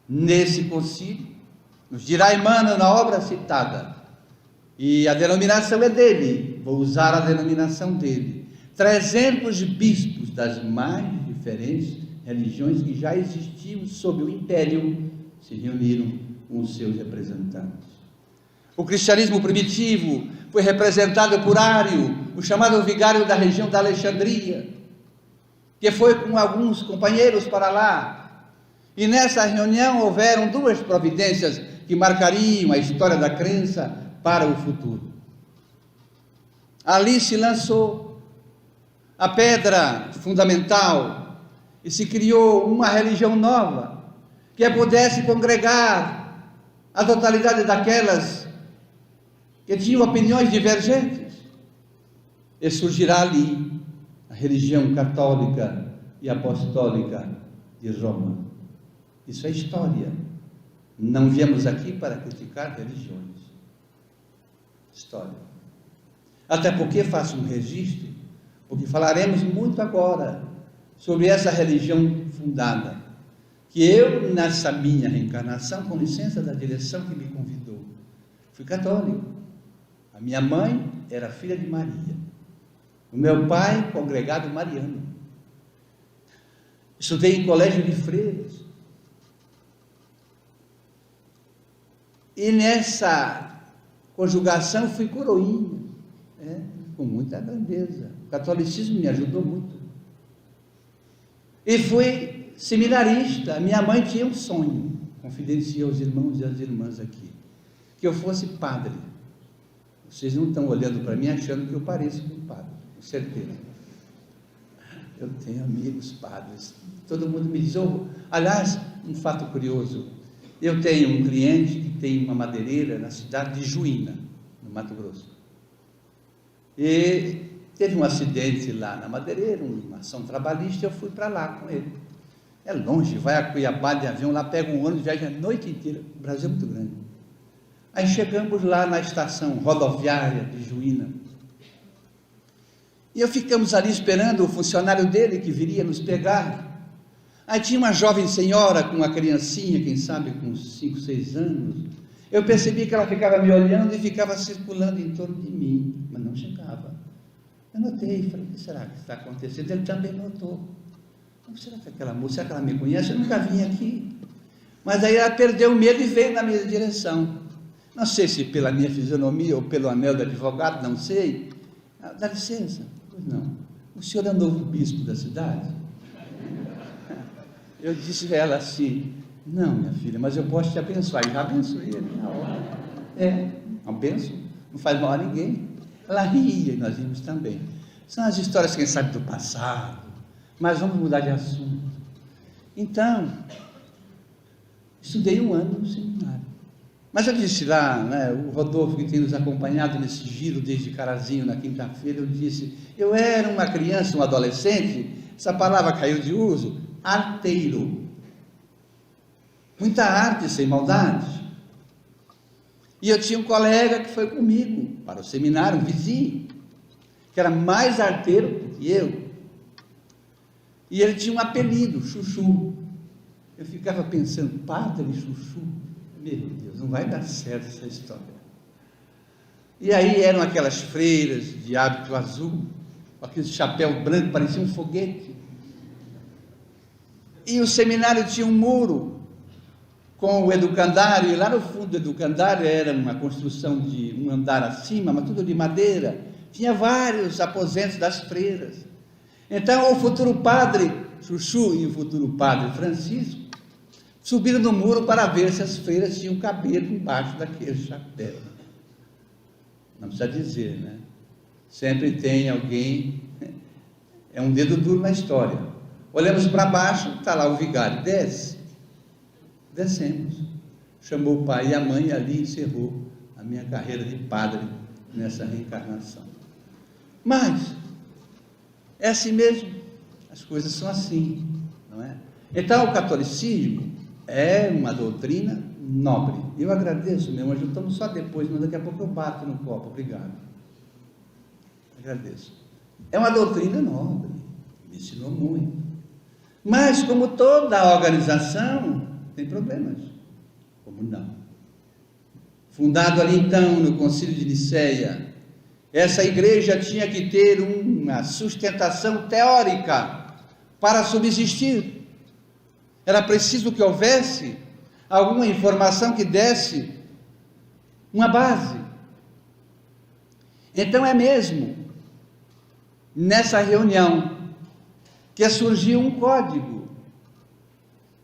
Nesse concílio, nos dirá Emmanuel na obra citada, e a denominação é dele, vou usar a denominação dele, 300 bispos das mais diferentes religiões que já existiam sob o império se reuniram com os seus representantes. O cristianismo primitivo foi representado por Ário, o chamado vigário da região da Alexandria, que foi com alguns companheiros para lá. E nessa reunião houveram duas providências que marcariam a história da crença para o futuro. Ali se lançou a pedra fundamental e se criou uma religião nova que pudesse congregar a totalidade daquelas que tinham opiniões divergentes. E surgirá ali a religião católica e apostólica de Roma. Isso é história. Não viemos aqui para criticar religiões. História. Até porque faço um registro, porque falaremos muito agora sobre essa religião fundada, que eu, nessa minha reencarnação, com licença da direção que me convidou, fui católico. A minha mãe era filha de Maria. O meu pai, congregado mariano. Estudei em colégio de freiras. E nessa conjugação fui coroinha, com muita grandeza. O catolicismo me ajudou muito. E fui seminarista. Minha mãe tinha um sonho, confidenciei aos irmãos e às irmãs aqui, que eu fosse padre. Vocês não estão olhando para mim achando que eu pareço com um padre, com certeza. Eu tenho amigos padres. Todo mundo me diz, aliás, um fato curioso, eu tenho um cliente que tem uma madeireira na cidade de Juína, no Mato Grosso. E teve um acidente lá na madeireira, uma ação trabalhista, e eu fui para lá com ele. É longe, vai a Cuiabá de avião, lá pega um ônibus, viaja a noite inteira. O Brasil é muito grande. Aí chegamos lá na estação rodoviária de Juína. E ficamos ali esperando o funcionário dele que viria nos pegar. Aí tinha uma jovem senhora com uma criancinha, quem sabe com uns 5, 6 anos. Eu percebi que ela ficava me olhando e ficava circulando em torno de mim, mas não chegava. Eu notei, falei, o que será que está acontecendo? Ele também notou. Será que aquela moça, será que ela me conhece? Eu nunca vim aqui. Mas aí ela perdeu o medo e veio na minha direção. Não sei se pela minha fisionomia ou pelo anel do advogado, não sei. Dá licença. Pois não. O senhor é o novo bispo da cidade? Eu disse a ela assim, não, minha filha, mas eu posso te abençoar. E já abençoei ele na hora. Uma bênção, não faz mal a ninguém. Ela ria e nós rimos também. São as histórias, quem sabe, do passado. Mas vamos mudar de assunto. Então, estudei 1 ano no seminário. Mas eu disse lá, o Rodolfo, que tem nos acompanhado nesse giro desde Carazinho, na quinta-feira, eu disse, eu era uma criança, um adolescente, essa palavra caiu de uso, arteiro. Muita arte sem maldade. E eu tinha um colega que foi comigo para o seminário, um vizinho, que era mais arteiro do que eu. E ele tinha um apelido, Chuchu. Eu ficava pensando, Padre Chuchu, meu Deus, não vai dar certo essa história. E aí eram aquelas freiras de hábito azul, com aquele chapéu branco, parecia um foguete. E o seminário tinha um muro com o educandário, e lá no fundo do educandário era uma construção de um andar acima, mas tudo de madeira. Tinha vários aposentos das freiras. Então o futuro padre Chuchu e o futuro padre Francisco subiram no muro para ver se as freiras tinham cabelo embaixo daquele chapéu. Não precisa dizer, né? Sempre tem alguém, é um dedo duro na história. Olhamos para baixo, está lá o vigário, desce. Descemos. Chamou o pai e a mãe e ali encerrou a minha carreira de padre nessa reencarnação. Mas é assim mesmo, as coisas são assim, não é? Então o catolicismo é uma doutrina nobre. Eu agradeço, meu anjo, estamos só depois, mas daqui a pouco eu bato no copo, obrigado. Agradeço. É uma doutrina nobre, me ensinou muito. Mas como toda organização, tem problemas. Como não? Fundado ali então no Concílio de Nicéia, essa igreja tinha que ter uma sustentação teórica para subsistir. Era preciso que houvesse alguma informação que desse uma base. Então é mesmo nessa reunião que surgiu um código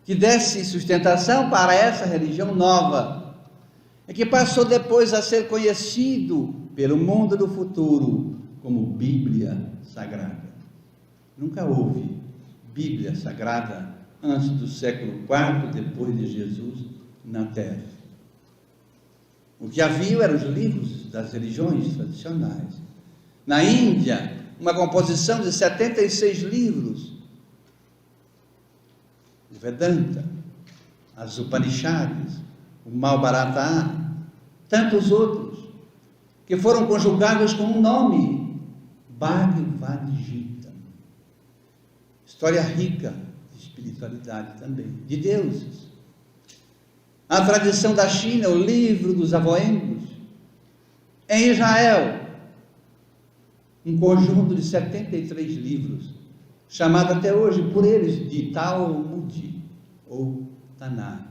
que desse sustentação para essa religião nova, e que passou depois a ser conhecido pelo mundo do futuro como Bíblia Sagrada. Nunca houve Bíblia Sagrada antes do século IV, depois de Jesus, na Terra. O que havia eram os livros das religiões tradicionais. Na Índia, uma composição de 76 livros, o Vedanta, as Upanishads, o Mahabharata, tantos outros, que foram conjugados com um nome, Bhagavad Gita. História rica de espiritualidade também, de deuses. A tradição da China, o livro dos avoengos. Em Israel, um conjunto de 73 livros, chamado até hoje por eles de Talmud ou Taná.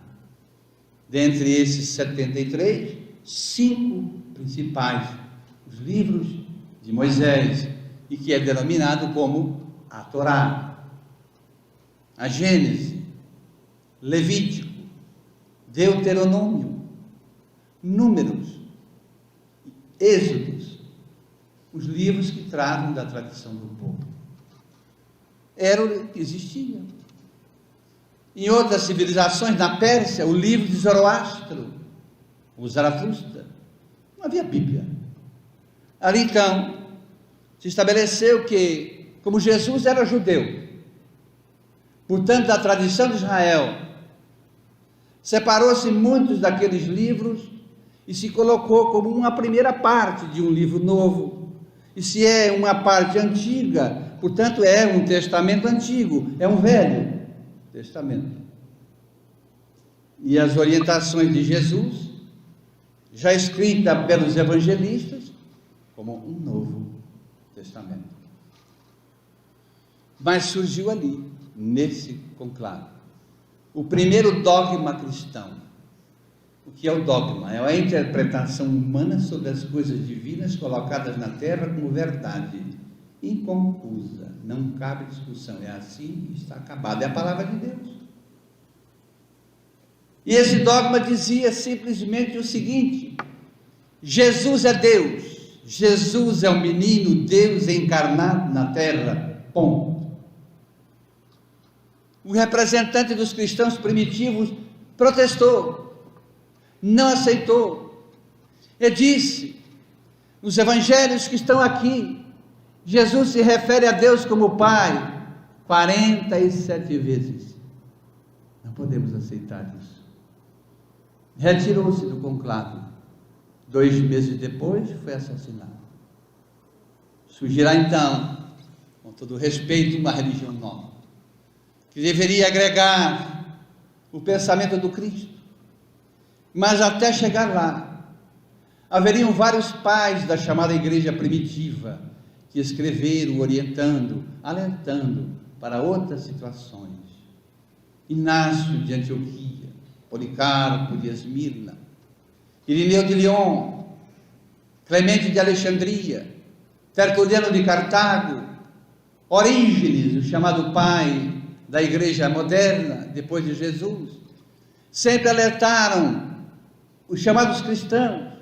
Dentre esses 73, 5 principais, os livros de Moisés, e que é denominado como a Torá, a Gênese, Levítico, Deuteronômio, Números, Êxodos, os livros que tratam da tradição do povo. Era o que existia. Em outras civilizações, na Pérsia, o livro de Zoroastro, o Zaratustra, não havia Bíblia. Ali então, se estabeleceu que, como Jesus era judeu, portanto, da tradição de Israel, separou-se muitos daqueles livros e se colocou como uma primeira parte de um livro novo. E se é uma parte antiga, portanto, é um testamento antigo, é um velho testamento. E as orientações de Jesus, já escrita pelos evangelistas, como um novo testamento. Mas surgiu ali, nesse conclave, o primeiro dogma cristão. O que é o dogma? É a interpretação humana sobre as coisas divinas colocadas na terra como verdade, inconfusa, não cabe discussão, é assim e está acabado, é a palavra de Deus. E esse dogma dizia simplesmente o seguinte: Jesus é Deus, Jesus é o menino Deus encarnado na terra, ponto. O representante dos cristãos primitivos protestou, não aceitou, e disse, nos evangelhos que estão aqui, Jesus se refere a Deus como Pai 47 vezes. Não podemos aceitar isso. Retirou-se do conclave 2 meses depois, foi assassinado. Surgirá então, com todo respeito, uma religião nova, que deveria agregar o pensamento do Cristo. Mas até chegar lá, haveriam vários pais da chamada igreja primitiva, que escreveram orientando, alertando para outras situações. Inácio de Antioquia, Policarpo de Esmirna, Irineu de Lyon, Clemente de Alexandria, Tertuliano de Cartago, Orígenes, o chamado pai da igreja moderna, depois de Jesus, sempre alertaram os chamados cristãos,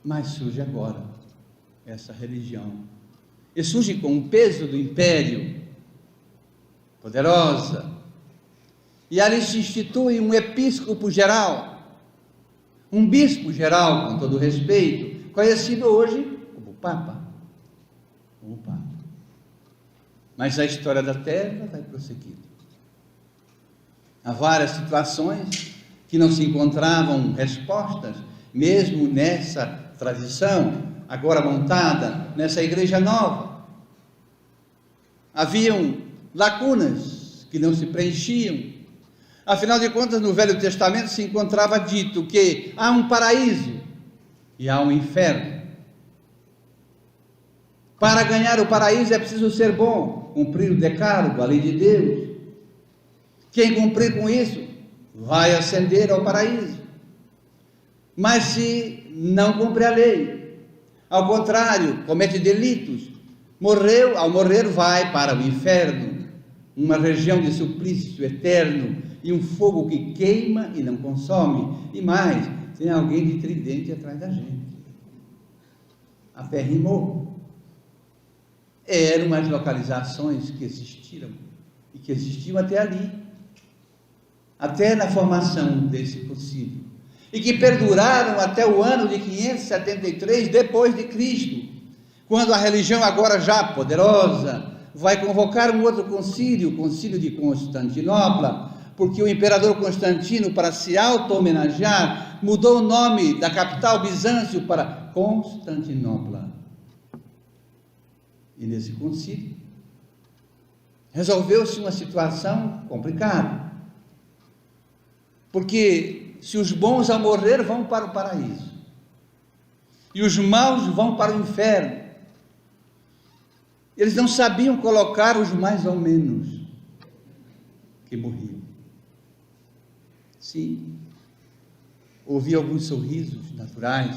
mas surge agora essa religião, e surge com o peso do império, poderosa, e ali se institui um episcopo geral, um bispo geral, com todo respeito, conhecido hoje como Papa. Mas a história da Terra vai prosseguindo. Há várias situações que não se encontravam respostas, mesmo nessa tradição, agora montada nessa igreja nova. Haviam lacunas que não se preenchiam. Afinal de contas, no Velho Testamento se encontrava dito que há um paraíso e há um inferno. Para ganhar o paraíso é preciso ser bom, cumprir o decálogo, a lei de Deus. Quem cumprir com isso vai ascender ao paraíso. Mas se não cumpre a lei, ao contrário, comete delitos, ao morrer vai para o inferno, uma região de suplício eterno e um fogo que queima e não consome. E mais, tem alguém de tridente atrás da gente. A fé rimou. Eram as localizações que existiram e que existiam até ali, até na formação desse concílio, e que perduraram até o ano de 573 depois de Cristo, quando a religião, agora já poderosa, vai convocar um outro concílio, o concílio de Constantinopla, porque o imperador Constantino, para se auto-homenagear, mudou o nome da capital Bizâncio para Constantinopla. E nesse concílio resolveu-se uma situação complicada, porque se os bons ao morrer vão para o paraíso e os maus vão para o inferno, eles não sabiam colocar os mais ou menos que morriam. Sim, ouvi alguns sorrisos naturais,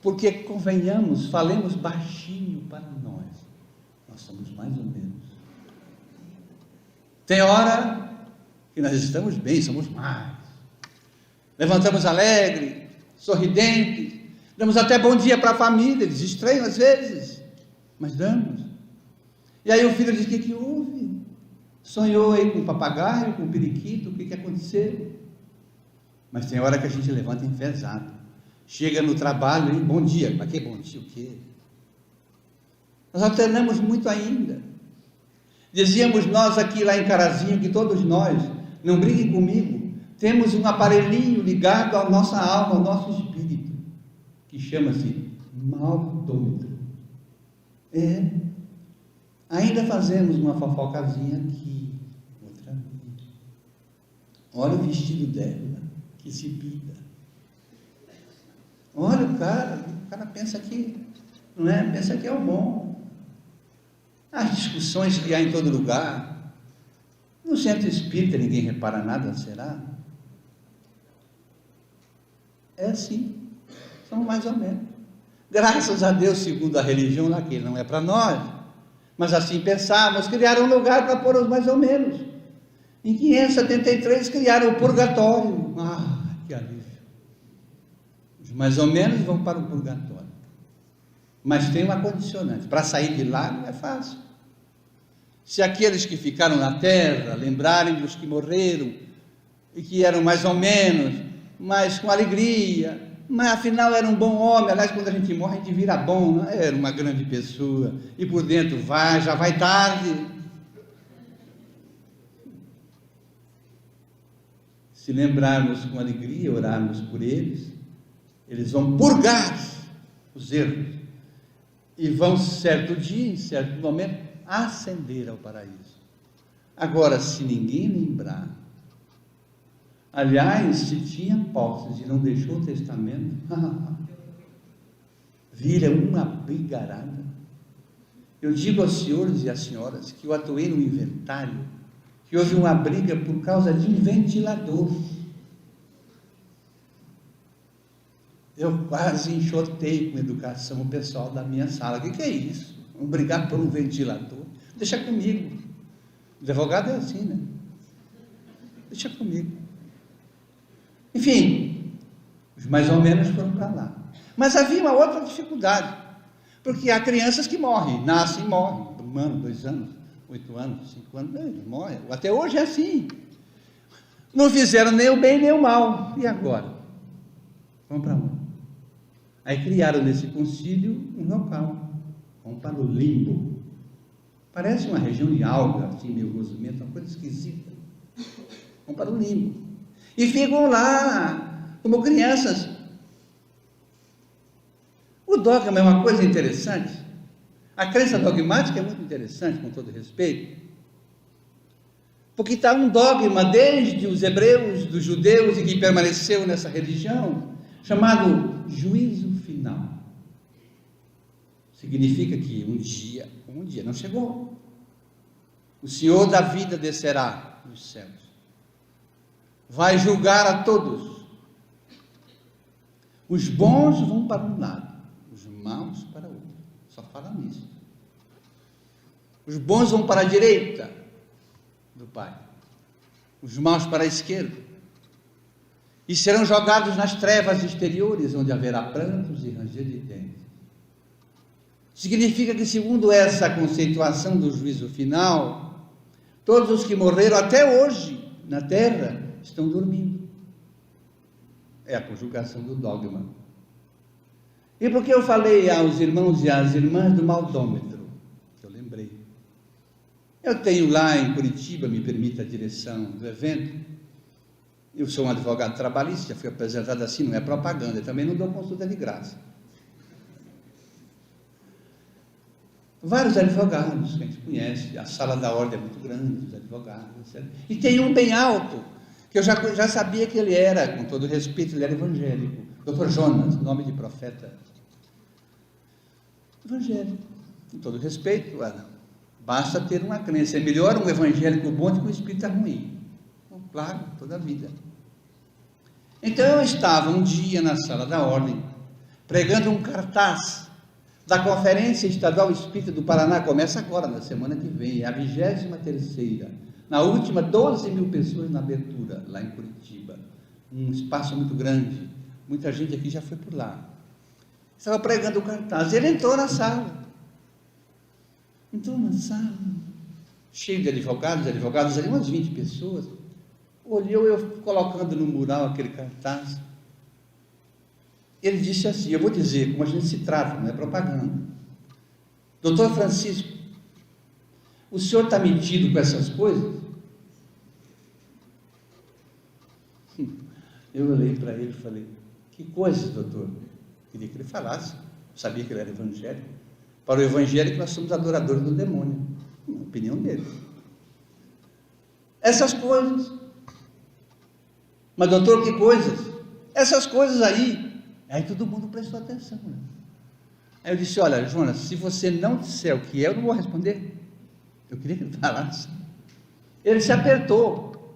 porque, convenhamos, falemos baixinho para nós somos mais ou menos. Tem hora que nós estamos bem, somos mais, levantamos alegre, sorridentes, damos até bom dia para a família, eles estranham às vezes, mas damos. E aí o filho diz: o que houve? Sonhou aí com o papagaio, com o periquito, o que aconteceu? Mas tem hora que a gente levanta enfesado, chega no trabalho, hein? Bom dia. Mas que bom dia o quê? Nós alternamos muito ainda. Dizíamos nós aqui lá em Carazinho, que todos nós, não briguem comigo, temos um aparelhinho ligado à nossa alma, ao nosso espírito, que chama-se maldômetro. Ainda fazemos uma fofocazinha aqui, outra ali. Olha o vestido dela, que exibida. Olha o cara pensa que, não é? Pensa que é o bom. As discussões que há em todo lugar. No centro espírita ninguém repara nada, será? É assim, são mais ou menos. Graças a Deus, segundo a religião lá, que não é para nós, mas assim pensávamos, criaram um lugar para pôr os mais ou menos. Em 573 criaram o purgatório. Que alívio. Os mais ou menos vão para o purgatório. Mas tem uma condicionante, para sair de lá não é fácil. Se aqueles que ficaram na terra lembrarem dos que morreram, e que eram mais ou menos, mas com alegria, mas afinal era um bom homem. Aliás, quando a gente morre, a gente vira bom, não? Era uma grande pessoa, e por dentro já vai tarde. Se lembrarmos com alegria, orarmos por eles, Eles vão purgar os erros e vão, certo dia, em certo momento, ascender ao paraíso. Agora, se ninguém lembrar, aliás, se tinha posses e não deixou o testamento, vira uma brigarada. Eu digo aos senhores e às senhoras que eu atuei no inventário, que houve uma briga por causa de um ventilador. Eu quase enxotei com educação o pessoal da minha sala. O que é isso? Vamos brigar por um ventilador? Deixa comigo. O advogado é assim, né? Deixa comigo. Enfim, os mais ou menos foram para lá. Mas havia uma outra dificuldade, porque há crianças que morrem, nascem e morrem, 1 ano, 2 anos, 8 anos, 5 anos, morrem. Até hoje é assim. Não fizeram nem o bem nem o mal. E agora? Vamos para onde? Aí criaram nesse concílio um local. Vamos para o limbo. Parece uma região de alga, assim, meio gosmento, uma coisa esquisita. Vamos para o limbo. E ficam lá, como crianças. O dogma é uma coisa interessante. A crença dogmática é muito interessante, com todo respeito. Porque está um dogma desde os hebreus, dos judeus, e que permaneceu nessa religião, chamado juízo final. Significa que um dia não chegou. O Senhor da vida descerá dos céus. Vai julgar a todos. Os bons vão para um lado, os maus para o outro. Só fala nisso. Os bons vão para a direita do Pai, os maus para a esquerda. E serão jogados nas trevas exteriores, onde haverá prantos e ranger de dentes. Significa que, segundo essa conceituação do juízo final, todos os que morreram até hoje na terra estão dormindo. É a conjugação do dogma. E por que eu falei aos irmãos e às irmãs do maldômetro? Que eu lembrei. Eu tenho lá em Curitiba, me permite a direção do evento, eu sou um advogado trabalhista, fui apresentado assim, não é propaganda, eu também não dou consulta de graça. Vários advogados que a gente conhece, a sala da ordem é muito grande, os advogados, etc. E tem um bem alto, que eu já sabia que ele era, com todo respeito, ele era evangélico, Dr. Jonas, nome de profeta. Evangélico, com todo respeito, basta ter uma crença, é melhor um evangélico bom do que um espírita ruim. Claro, toda a vida. Então eu estava um dia na sala da ordem, pregando um cartaz da Conferência Estadual Espírita do Paraná, começa agora, na semana que vem, é a 23ª, na última 12 mil pessoas na abertura, lá em Curitiba, um espaço muito grande, muita gente aqui já foi por lá. Estava pregando o cartaz, ele entrou na sala, cheio de advogados ali, umas 20 pessoas, olhou eu colocando no mural aquele cartaz. Ele disse assim, eu vou dizer como a gente se trata, não é propaganda. Doutor Francisco, o senhor está metido com essas coisas? Eu olhei para ele e falei, que coisas, doutor? Queria que ele falasse, sabia que ele era evangélico. Para o evangélico nós somos adoradores do demônio, na opinião dele. Essas coisas. Mas doutor, que coisas? Essas coisas aí. Aí todo mundo prestou atenção, né? Aí eu disse, olha, Jonas, se você não disser o que é, eu não vou responder. Eu queria que ele falasse. Ele se apertou.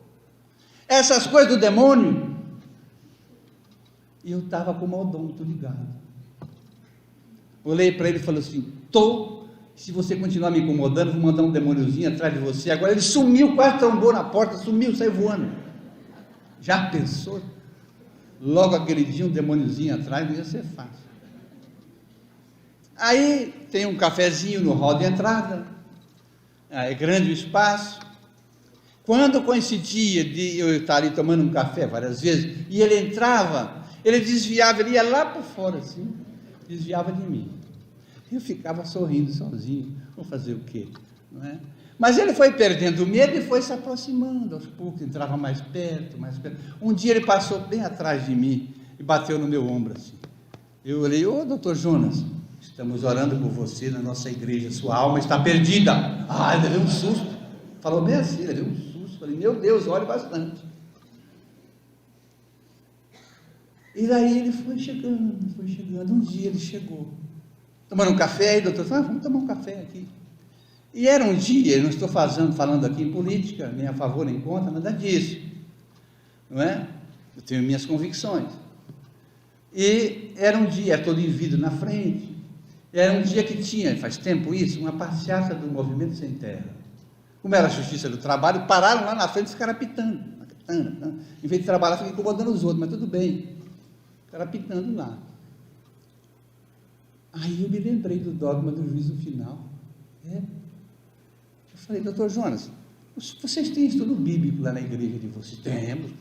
Essas coisas do demônio. E eu estava com o maldômetro ligado. Olhei para ele e falei assim, se você continuar me incomodando, vou mandar um demôniozinho atrás de você. Agora ele sumiu, quase trombou na porta, sumiu, saiu voando. Já pensou? Logo aquele dia um demôniozinho atrás, não ia ser fácil. Aí tem um cafezinho no hall de entrada, é grande o espaço. Quando coincidia de eu estar ali tomando um café várias vezes, e ele entrava, ele desviava, ele ia lá por fora assim, desviava de mim. Eu ficava sorrindo sozinho, vou fazer o quê? Não é? Mas ele foi perdendo o medo e foi se aproximando, aos poucos entrava mais perto, mais perto. Um dia ele passou bem atrás de mim e bateu no meu ombro assim. Eu olhei, ô doutor Jonas, estamos orando por você na nossa igreja, sua alma está perdida. Ah, ele levei um susto. Falou bem assim, ele levei um susto. Falei, meu Deus, ore bastante. E daí ele foi chegando. Um dia ele chegou. Tomando um café aí, doutor, vamos tomar um café aqui. E era um dia, eu não estou falando aqui em política, nem a favor nem contra, nada disso. Não é? Eu tenho minhas convicções. E era um dia, todo em vidro na frente, era um dia que tinha, faz tempo isso, uma passeata do Movimento Sem Terra. Como era a Justiça do Trabalho, pararam lá na frente e ficaram apitando. Em vez de trabalhar, ficaram incomodando os outros, mas tudo bem. Ficaram apitando lá. Aí eu me lembrei do dogma do juízo final. Eu falei, doutor Jonas, vocês têm estudo bíblico lá na igreja de vocês? Temos.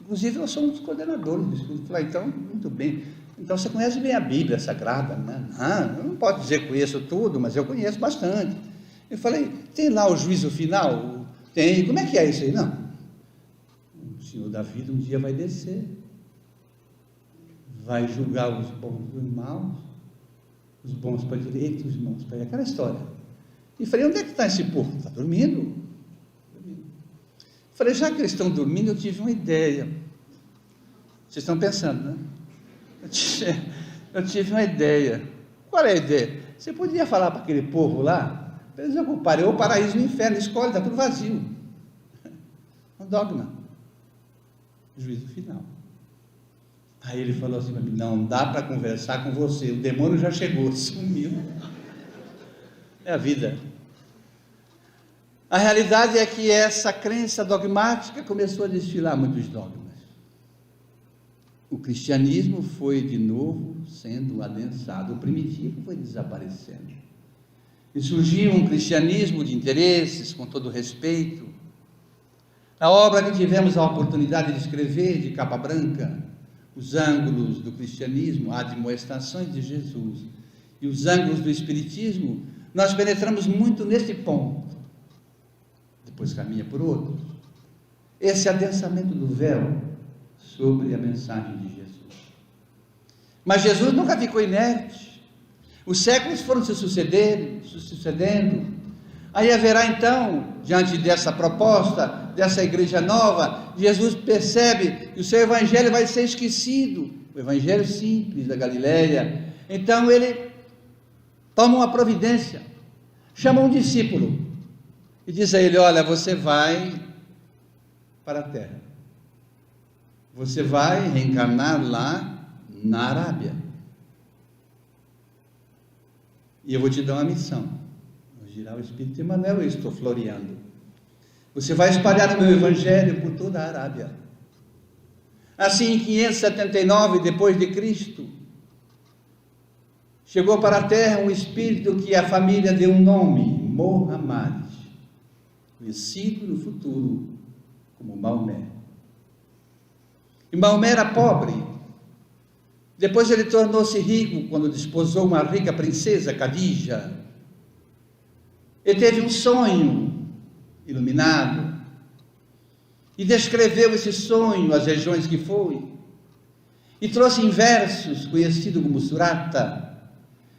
Inclusive, nós somos os coordenadores do estudo. Eu falei, então, muito bem. Então, você conhece bem a Bíblia Sagrada, né? Eu não posso dizer que conheço tudo, mas eu conheço bastante. Eu falei, tem lá o juízo final? Tem. Como é que é isso aí? Não. O Senhor da vida um dia vai descer, vai julgar os bons e os maus, os bons para a direita, os maus para a aquela história. E falei, onde é que está esse povo? Está dormindo. Falei, já que eles estão dormindo, eu tive uma ideia. Vocês estão pensando, né? Eu tive uma ideia. Qual é a ideia? Você podia falar para aquele povo lá, para eles ocuparem ou o paraíso ou o inferno, escolhe, está tudo vazio. Um dogma. Juízo final. Aí ele falou assim para mim, não dá para conversar com você, o demônio já chegou, sumiu. É a vida. A realidade é que essa crença dogmática começou a desfilar muitos dogmas. O cristianismo foi de novo sendo adensado, o primitivo foi desaparecendo. E surgiu um cristianismo de interesses, com todo respeito. A obra que tivemos a oportunidade de escrever, de capa branca, os ângulos do cristianismo, admoestações de Jesus, e os ângulos do espiritismo, nós penetramos muito nesse ponto. Depois caminha por outros. Esse adensamento do véu sobre a mensagem de Jesus. Mas Jesus nunca ficou inerte. Os séculos foram se sucedendo. Aí haverá então, diante dessa proposta, dessa igreja nova, Jesus percebe que o seu evangelho vai ser esquecido, o evangelho simples da Galileia. Então ele toma uma providência, chama um discípulo e diz a ele, olha, você vai para a terra, você vai reencarnar lá na Arábia, e eu vou te dar uma missão, vou girar o Espírito de Emmanuel, eu estou floreando, você vai espalhar o meu evangelho por toda a Arábia. Assim, em 579 depois de Cristo, chegou para a terra um espírito que a família deu um nome, Muhammad, conhecido no futuro como Maomé. E Maomé era pobre. Depois ele tornou-se rico quando desposou uma rica princesa, Khadija. Ele teve um sonho iluminado e descreveu esse sonho, as regiões que foi, e trouxe em versos, conhecido como Surata,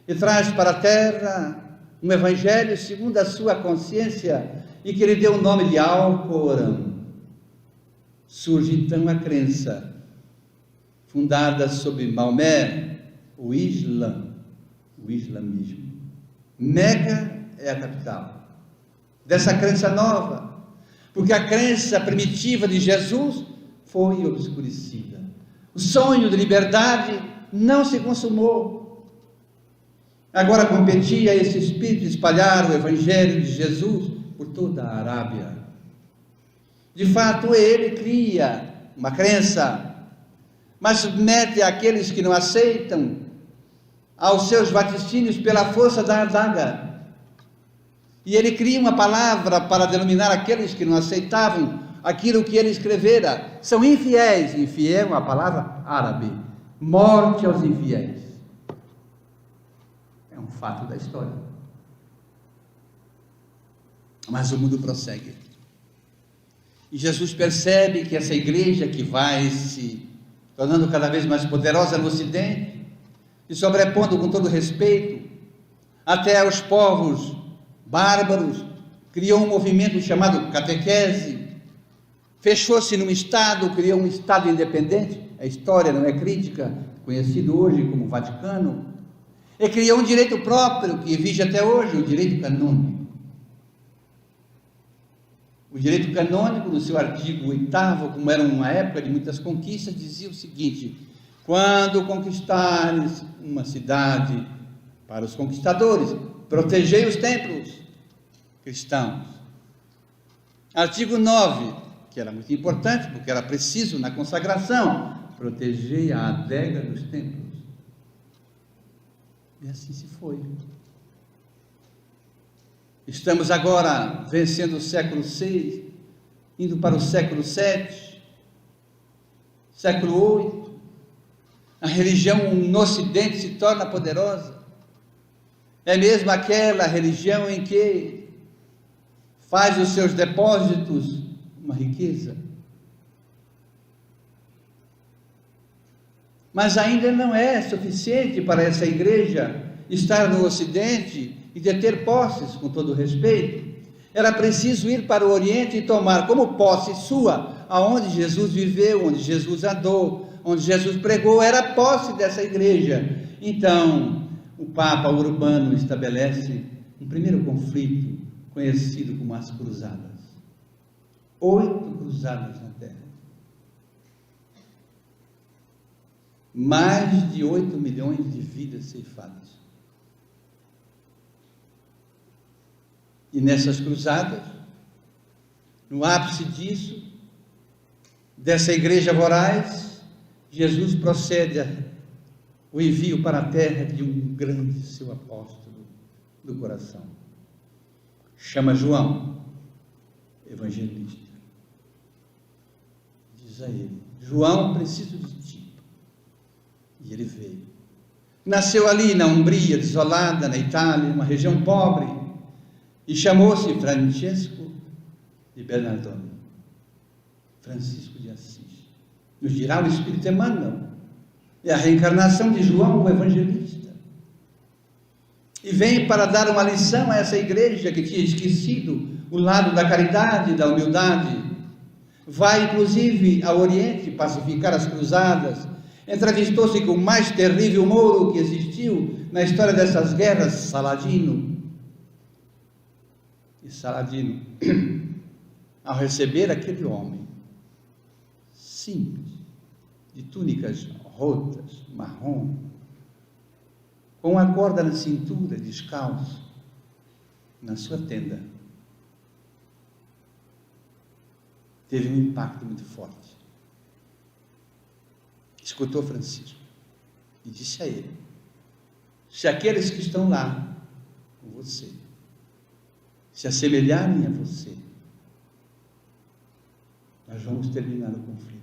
e traz para a terra um evangelho segundo a sua consciência, e que lhe deu o nome de Alcorão. Surge então a crença, fundada sobre Maomé, o islamismo. Meca é a capital dessa crença nova, porque a crença primitiva de Jesus foi obscurecida. O sonho de liberdade não se consumou. Agora competia a esse espírito espalhar o evangelho de Jesus por toda a Arábia. De fato, ele cria uma crença, mas submete aqueles que não aceitam aos seus vaticínios pela força da adaga. E ele cria uma palavra para denominar aqueles que não aceitavam aquilo que ele escrevera. São infiéis. Infiel é uma palavra árabe. Morte aos infiéis. É um fato da história. Mas o mundo prossegue. E Jesus percebe que essa igreja que vai se tornando cada vez mais poderosa no Ocidente, se sobrepondo com todo respeito até aos povos bárbaros, criou um movimento chamado catequese, fechou-se num Estado, criou um Estado independente, a história não é crítica, conhecido hoje como Vaticano, e criou um direito próprio que vige até hoje, o direito canônico. O direito canônico, no seu artigo 8º, como era uma época de muitas conquistas, dizia o seguinte: quando conquistares uma cidade, para os conquistadores, protegei os templos cristãos. Artigo 9, que era muito importante, porque era preciso na consagração, protegei a adega dos templos. E assim se foi. Estamos agora vencendo o século VI, indo para o século VII, século VIII. A religião no Ocidente se torna poderosa. É mesmo aquela religião em que faz os seus depósitos uma riqueza. Mas ainda não é suficiente para essa igreja estar no Ocidente e deter posses, com todo respeito. Era preciso ir para o Oriente e tomar como posse sua, aonde Jesus viveu, onde Jesus andou, onde Jesus pregou, era posse dessa igreja. Então, o Papa Urbano estabelece um primeiro conflito, conhecido como as Cruzadas. 8 cruzadas na Terra. Mais de 8 milhões de vidas ceifadas. E nessas cruzadas, no ápice disso, dessa igreja voraz, Jesus procede o envio para a terra de um grande seu apóstolo do coração. Chama João, evangelista. Diz a ele: João, preciso de ti. E ele veio. Nasceu ali na Umbria, desolada, na Itália, uma região pobre, e chamou-se Francesco de Bernardone, Francisco de Assis. Nos dirá o Espírito Emmanuel, é a reencarnação de João, o evangelista. E vem para dar uma lição a essa igreja que tinha esquecido o lado da caridade, da humildade. Vai, inclusive, ao Oriente pacificar as cruzadas. Entrevistou-se com o mais terrível mouro que existiu na história dessas guerras, Saladino. E Saladino, ao receber aquele homem simples, de túnicas rotas, marrom, com uma corda na cintura, descalço, na sua tenda, teve um impacto muito forte. Escutou Francisco e disse a ele: se aqueles que estão lá com você se assemelharem a você, nós vamos terminar o conflito.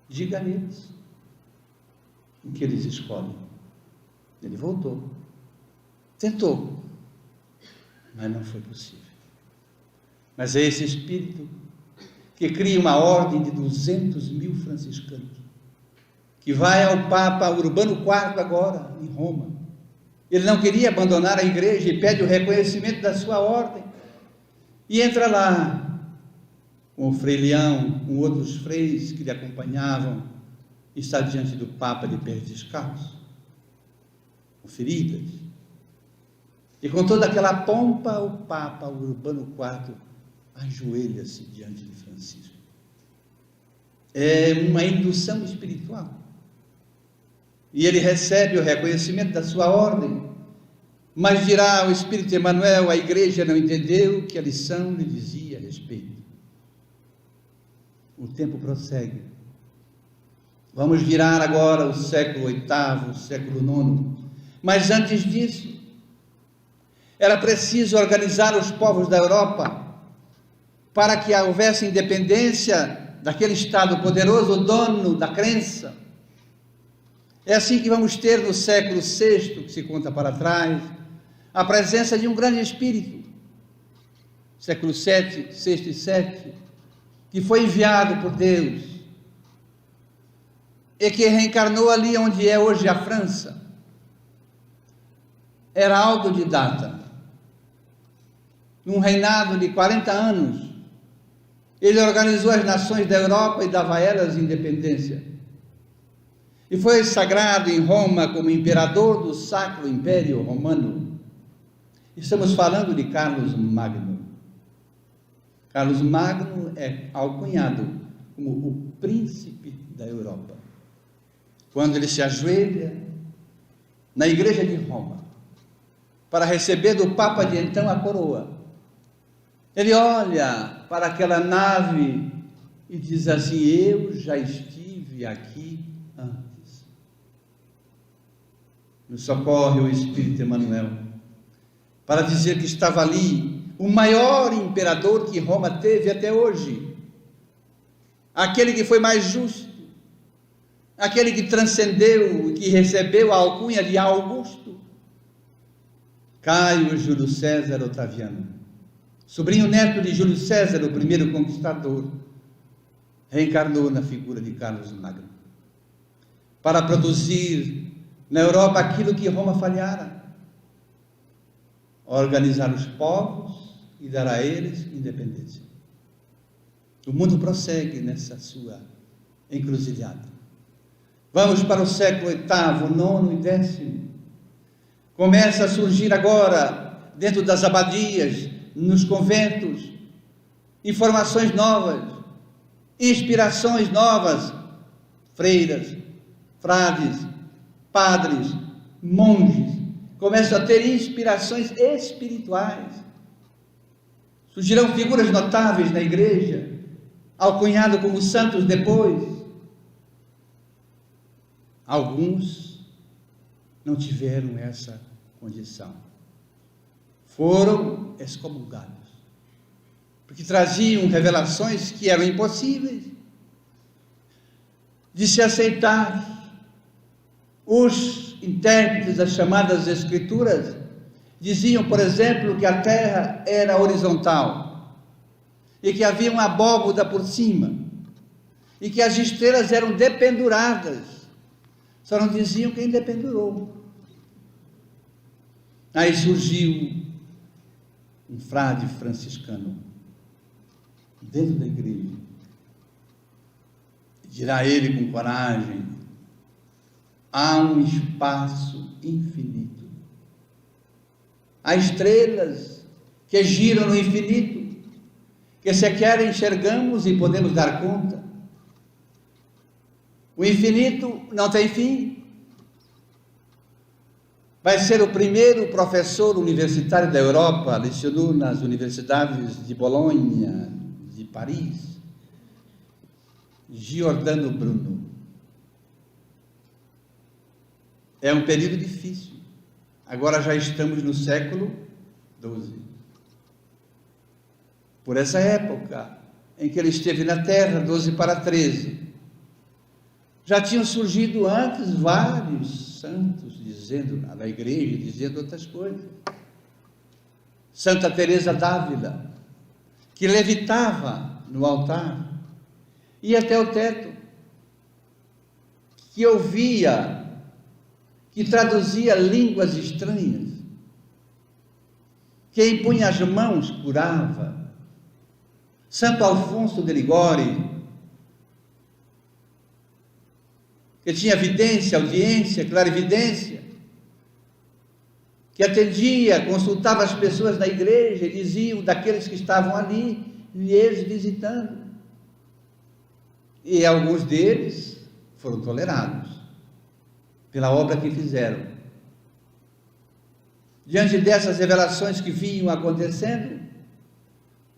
Diga a eles o que eles escolhem. Ele voltou, tentou, mas não foi possível. Mas é esse espírito que cria uma ordem de 200.000 franciscanos, que vai ao Papa Urbano IV agora, em Roma. Ele não queria abandonar a igreja e pede o reconhecimento da sua ordem. E entra lá, com o Frei Leão, com outros freis que lhe acompanhavam, está diante do Papa de pés descalços, com feridas. E com toda aquela pompa, o Papa Urbano IV ajoelha-se diante de Francisco. É uma indução espiritual. E ele recebe o reconhecimento da sua ordem, mas dirá o Espírito Emmanuel: a igreja não entendeu que a lição lhe dizia a respeito. O tempo prossegue. Vamos virar agora o século VIII, o século IX. Mas antes disso, era preciso organizar os povos da Europa para que houvesse independência daquele Estado poderoso, o dono da crença. É assim que vamos ter no século VI, que se conta para trás, a presença de um grande espírito, século VII, VI e VII, que foi enviado por Deus e que reencarnou ali onde é hoje a França, era autodidata. Num reinado de 40 anos, ele organizou as nações da Europa e dava a elas independência. E foi sagrado em Roma como imperador do Sacro Império Romano. Estamos falando de Carlos Magno. Carlos Magno é alcunhado como o príncipe da Europa. Quando ele se ajoelha na igreja de Roma para receber do Papa de então a coroa, ele olha para aquela nave e diz assim: eu já estive aqui antes. Nos socorre o Espírito Emmanuel para dizer que estava ali o maior imperador que Roma teve até hoje, aquele que foi mais justo, aquele que transcendeu e que recebeu a alcunha de Augusto, Caio Júlio César Otaviano, sobrinho neto de Júlio César, o primeiro conquistador, reencarnou na figura de Carlos Magno, para produzir na Europa aquilo que Roma falhara: organizar os povos e dar a eles independência. O mundo prossegue nessa sua encruzilhada. Vamos para o século VIII, nono e décimo. Começa a surgir agora, dentro das abadias, nos conventos, informações novas, inspirações novas, freiras, frades, padres, monges, começam a ter inspirações espirituais. Surgirão figuras notáveis na igreja, alcunhado como santos depois. Alguns não tiveram essa condição, foram excomungados, porque traziam revelações que eram impossíveis de se aceitar. Os intérpretes das chamadas Escrituras diziam, por exemplo, que a terra era horizontal e que havia uma abóboda por cima e que as estrelas eram dependuradas, só não diziam quem dependurou. Aí surgiu um frade franciscano dentro da igreja, dirá ele com coragem: há um espaço infinito, há estrelas que giram no infinito, que sequer enxergamos e podemos dar conta. O infinito não tem fim. Vai ser o primeiro professor universitário da Europa, lecionou nas universidades de Bolonha, de Paris, Giordano Bruno. É um período difícil. Agora já estamos no século XII. Por essa época em que ele esteve na Terra, 12 para 13, já tinham surgido antes vários santos dizendo, na igreja, dizendo outras coisas. Santa Teresa d'Ávila, que levitava no altar, ia até o teto, que ouvia, que traduzia línguas estranhas, que impunha as mãos, curava. Santo Alfonso de Ligório, que tinha vidência, audiência, clarividência, que atendia, consultava as pessoas na igreja e diziam daqueles que estavam ali, lhes visitando. E alguns deles foram tolerados pela obra que fizeram. Diante dessas revelações que vinham acontecendo,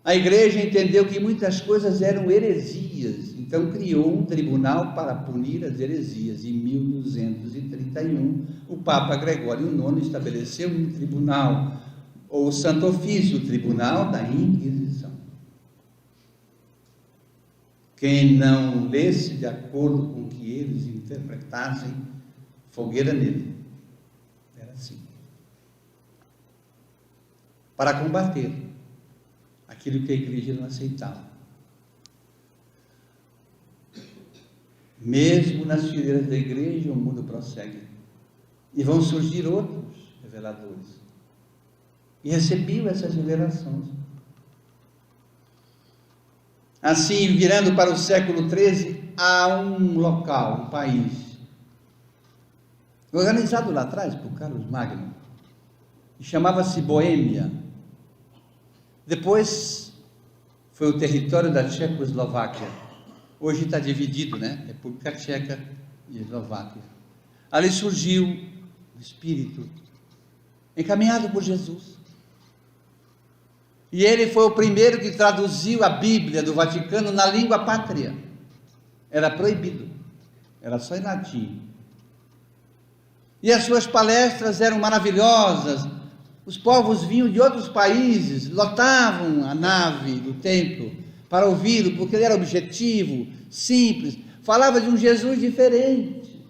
a igreja entendeu que muitas coisas eram heresias, então criou um tribunal para punir as heresias. Em 1231, o Papa Gregório IX estabeleceu um tribunal, ou o Santo Ofício, o Tribunal da Inquisição. Quem não lesse de acordo com o que eles interpretassem, fogueira nele. Era assim. Para combater aquilo que a igreja não aceitava. Mesmo nas fileiras da igreja, o mundo prossegue. E vão surgir outros reveladores. E recebiam essas revelações. Assim, virando para o século XIII, há um local, um país, organizado lá atrás por Carlos Magno, que chamava-se Boêmia. Depois foi o território da Tchecoslováquia. Hoje está dividido, né? República Tcheca e Eslováquia. Ali surgiu o Espírito, encaminhado por Jesus. E ele foi o primeiro que traduziu a Bíblia do Vaticano na língua pátria. Era proibido, era só em latim. E as suas palestras eram maravilhosas. Os povos vinham de outros países, lotavam a nave do templo para ouvi-lo, porque ele era objetivo, simples, falava de um Jesus diferente.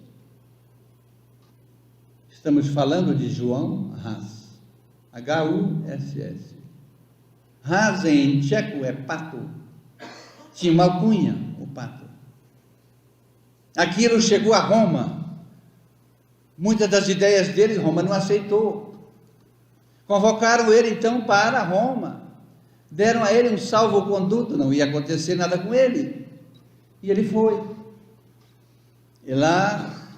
Estamos falando de João Hus, H-U-S-S. Hus em tcheco é pato, tinha uma alcunha, o pato. Aquilo chegou a Roma, muitas das ideias dele Roma não aceitou. Convocaram ele então para Roma, deram a ele um salvo-conduto, não ia acontecer nada com ele, e ele foi. E lá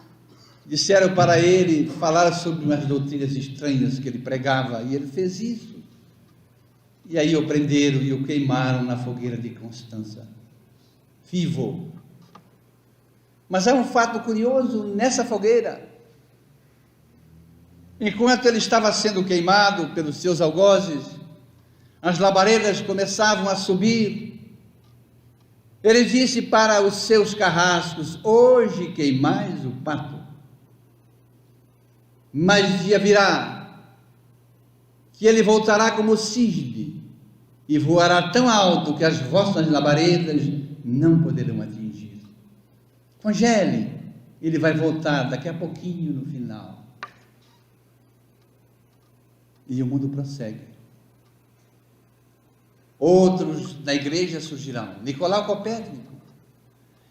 disseram para ele, falaram sobre umas doutrinas estranhas que ele pregava, e ele fez isso. E aí o prenderam e o queimaram na fogueira de Constança, vivo. Mas há um fato curioso nessa fogueira. Enquanto ele estava sendo queimado pelos seus algozes, as labaredas começavam a subir. Ele disse para os seus carrascos: hoje queimais o pato, mas dia virá, que ele voltará como cisne, e voará tão alto que as vossas labaredas não poderão atingir. Congele, ele vai voltar daqui a pouquinho no final. E o mundo prossegue. Outros na igreja surgirão. Nicolau Copérnico.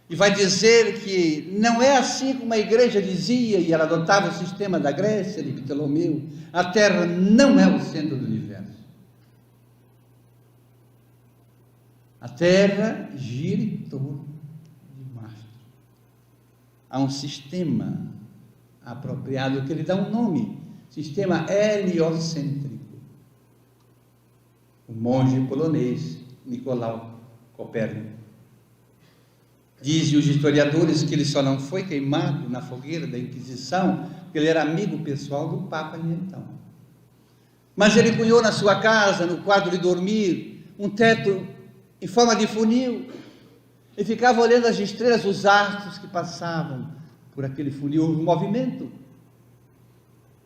E vai dizer que não é assim como a igreja dizia, e ela adotava o sistema da Grécia, de Ptolomeu. A Terra não é o centro do universo. A Terra gira em torno de Marte. Há um sistema apropriado que lhe dá um nome. Sistema heliocêntrico. O monge polonês Nicolau Copérnico. Dizem os historiadores que ele só não foi queimado na fogueira da Inquisição, porque ele era amigo pessoal do Papa então. Mas ele cunhou na sua casa, no quarto de dormir, um teto em forma de funil, e ficava olhando as estrelas, os astros que passavam por aquele funil, o movimento,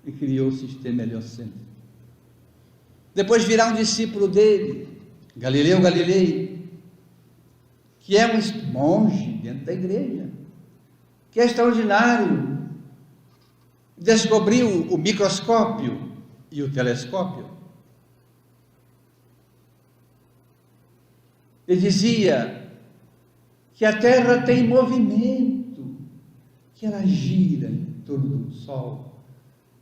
e criou o sistema heliocêntrico. Depois virá um discípulo dele, Galileu Galilei, que é um monge dentro da igreja, que é extraordinário, descobriu o microscópio e o telescópio. Ele dizia que a Terra tem movimento, que ela gira em torno do Sol,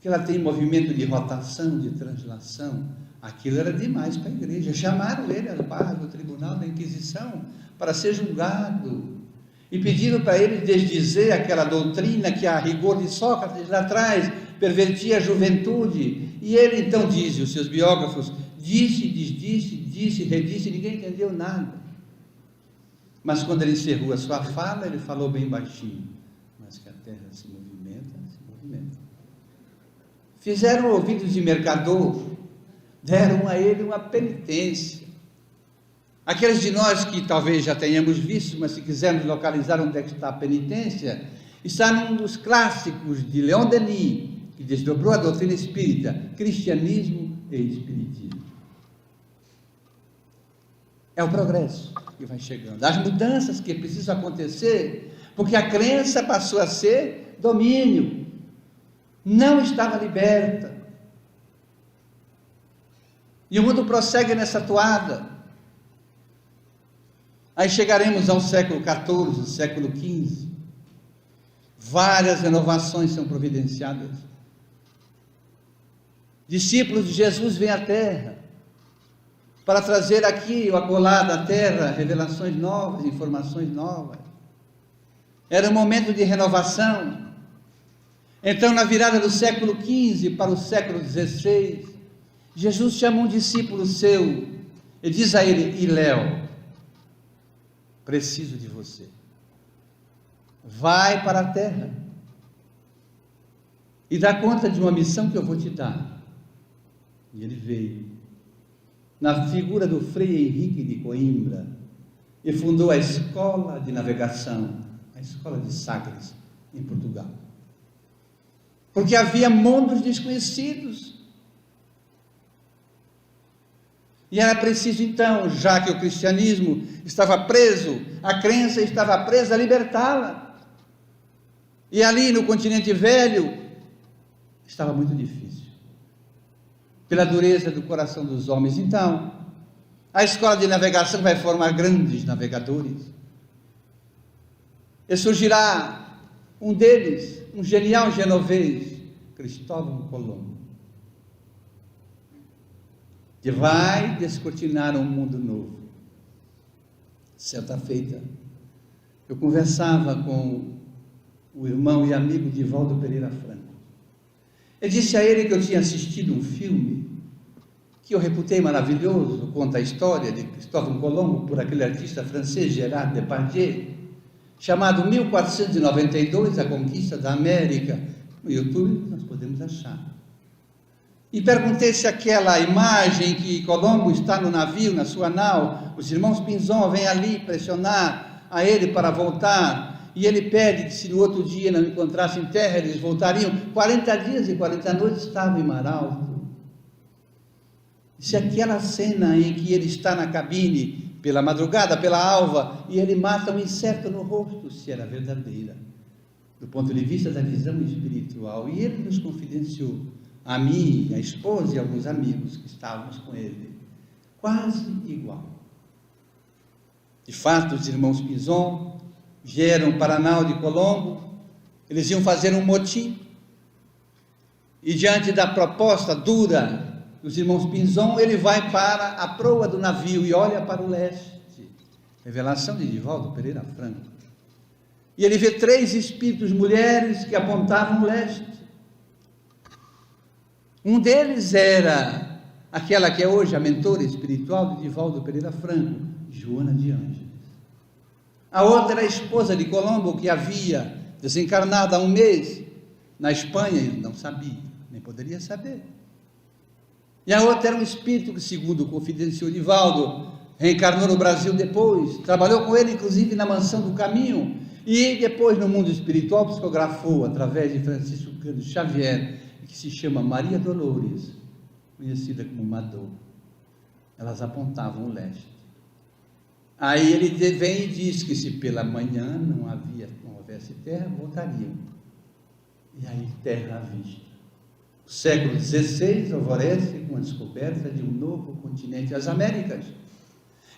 que ela tem movimento de rotação, de translação. Aquilo era demais para a igreja. Chamaram ele às barras do tribunal da Inquisição para ser julgado e pediram para ele desdizer aquela doutrina que, a rigor de Sócrates lá atrás, pervertia a juventude. E ele então diz, os seus biógrafos, disse, desdisse, redisse, ninguém entendeu nada. Mas quando ele encerrou a sua fala, ele falou bem baixinho: mas que a Terra se movimenta, se movimenta. Fizeram ouvidos de mercador, deram a ele uma penitência. Aqueles de nós que talvez já tenhamos visto, mas se quisermos localizar onde é que está a penitência, está num dos clássicos de Leon Denis, que desdobrou a doutrina espírita, Cristianismo e Espiritismo. É o progresso que vai chegando, as mudanças que precisam acontecer, porque a crença passou a ser domínio, não estava liberta. E o mundo prossegue nessa toada. Aí chegaremos ao século XIV, século XV. Várias renovações são providenciadas. discípulos de Jesus vêm à Terra para trazer aqui ou acolá da Terra revelações novas, informações novas. Era um momento de renovação. Então, na virada do século XV para o século XVI, Jesus chama um discípulo seu e diz a ele: Iléu, preciso de você. Vai para a terra e dá conta de uma missão que eu vou te dar. E ele veio, na figura do Frei Henrique de Coimbra, e fundou a Escola de Navegação, a Escola de Sagres, em Portugal. Porque havia mundos desconhecidos. E era preciso então, já que o cristianismo estava preso, a crença estava presa, libertá-la. E ali no continente velho, estava muito difícil, pela dureza do coração dos homens. Então, a escola de navegação vai formar grandes navegadores. E surgirá um deles, um genial genovês, Cristóvão Colombo, que vai descortinar um mundo novo. Certa feita, eu conversava com o irmão e amigo Divaldo Pereira Franco. Eu disse a ele que eu tinha assistido um filme que eu reputei maravilhoso, conta a história de Cristóvão Colombo por aquele artista francês Gérard Depardieu, chamado 1492, A Conquista da América. No YouTube nós podemos achar. E perguntei se aquela imagem que Colombo está no navio, na sua nau, os irmãos Pinzon vêm ali pressionar a ele para voltar, e ele pede que se no outro dia não encontrassem terra, eles voltariam. 40 dias e 40 noites estavam em mar alto. Se aquela cena em que ele está na cabine, pela madrugada, pela alva, e ele mata um inseto no rosto, se era verdadeira, do ponto de vista da visão espiritual. E ele nos confidenciou, a mim, a esposa e alguns amigos que estávamos com ele, quase igual. De fato, os irmãos Pinzon vieram para a nau de Colombo, eles iam fazer um motim, e diante da proposta dura dos irmãos Pinzon, ele vai para a proa do navio e olha para o leste. Revelação de Divaldo Pereira Franco. E ele vê 3 espíritos mulheres que apontavam o leste. Um deles era aquela que é hoje a mentora espiritual de Divaldo Pereira Franco, Joana de Ângeles. A outra era a esposa de Colombo, que havia desencarnado há um mês na Espanha, ele não sabia, nem poderia saber. E a outra era um espírito que, segundo confidenciou Divaldo, reencarnou no Brasil depois, trabalhou com ele inclusive na Mansão do Caminho, e depois no mundo espiritual psicografou através de Francisco Cândido Xavier, que se chama Maria Dolores, conhecida como Madô. Elas apontavam o leste. Aí ele vem e diz que se pela manhã não houvesse terra, voltariam. E aí terra à vista. O século XVI alvorece com a descoberta de um novo continente, as Américas.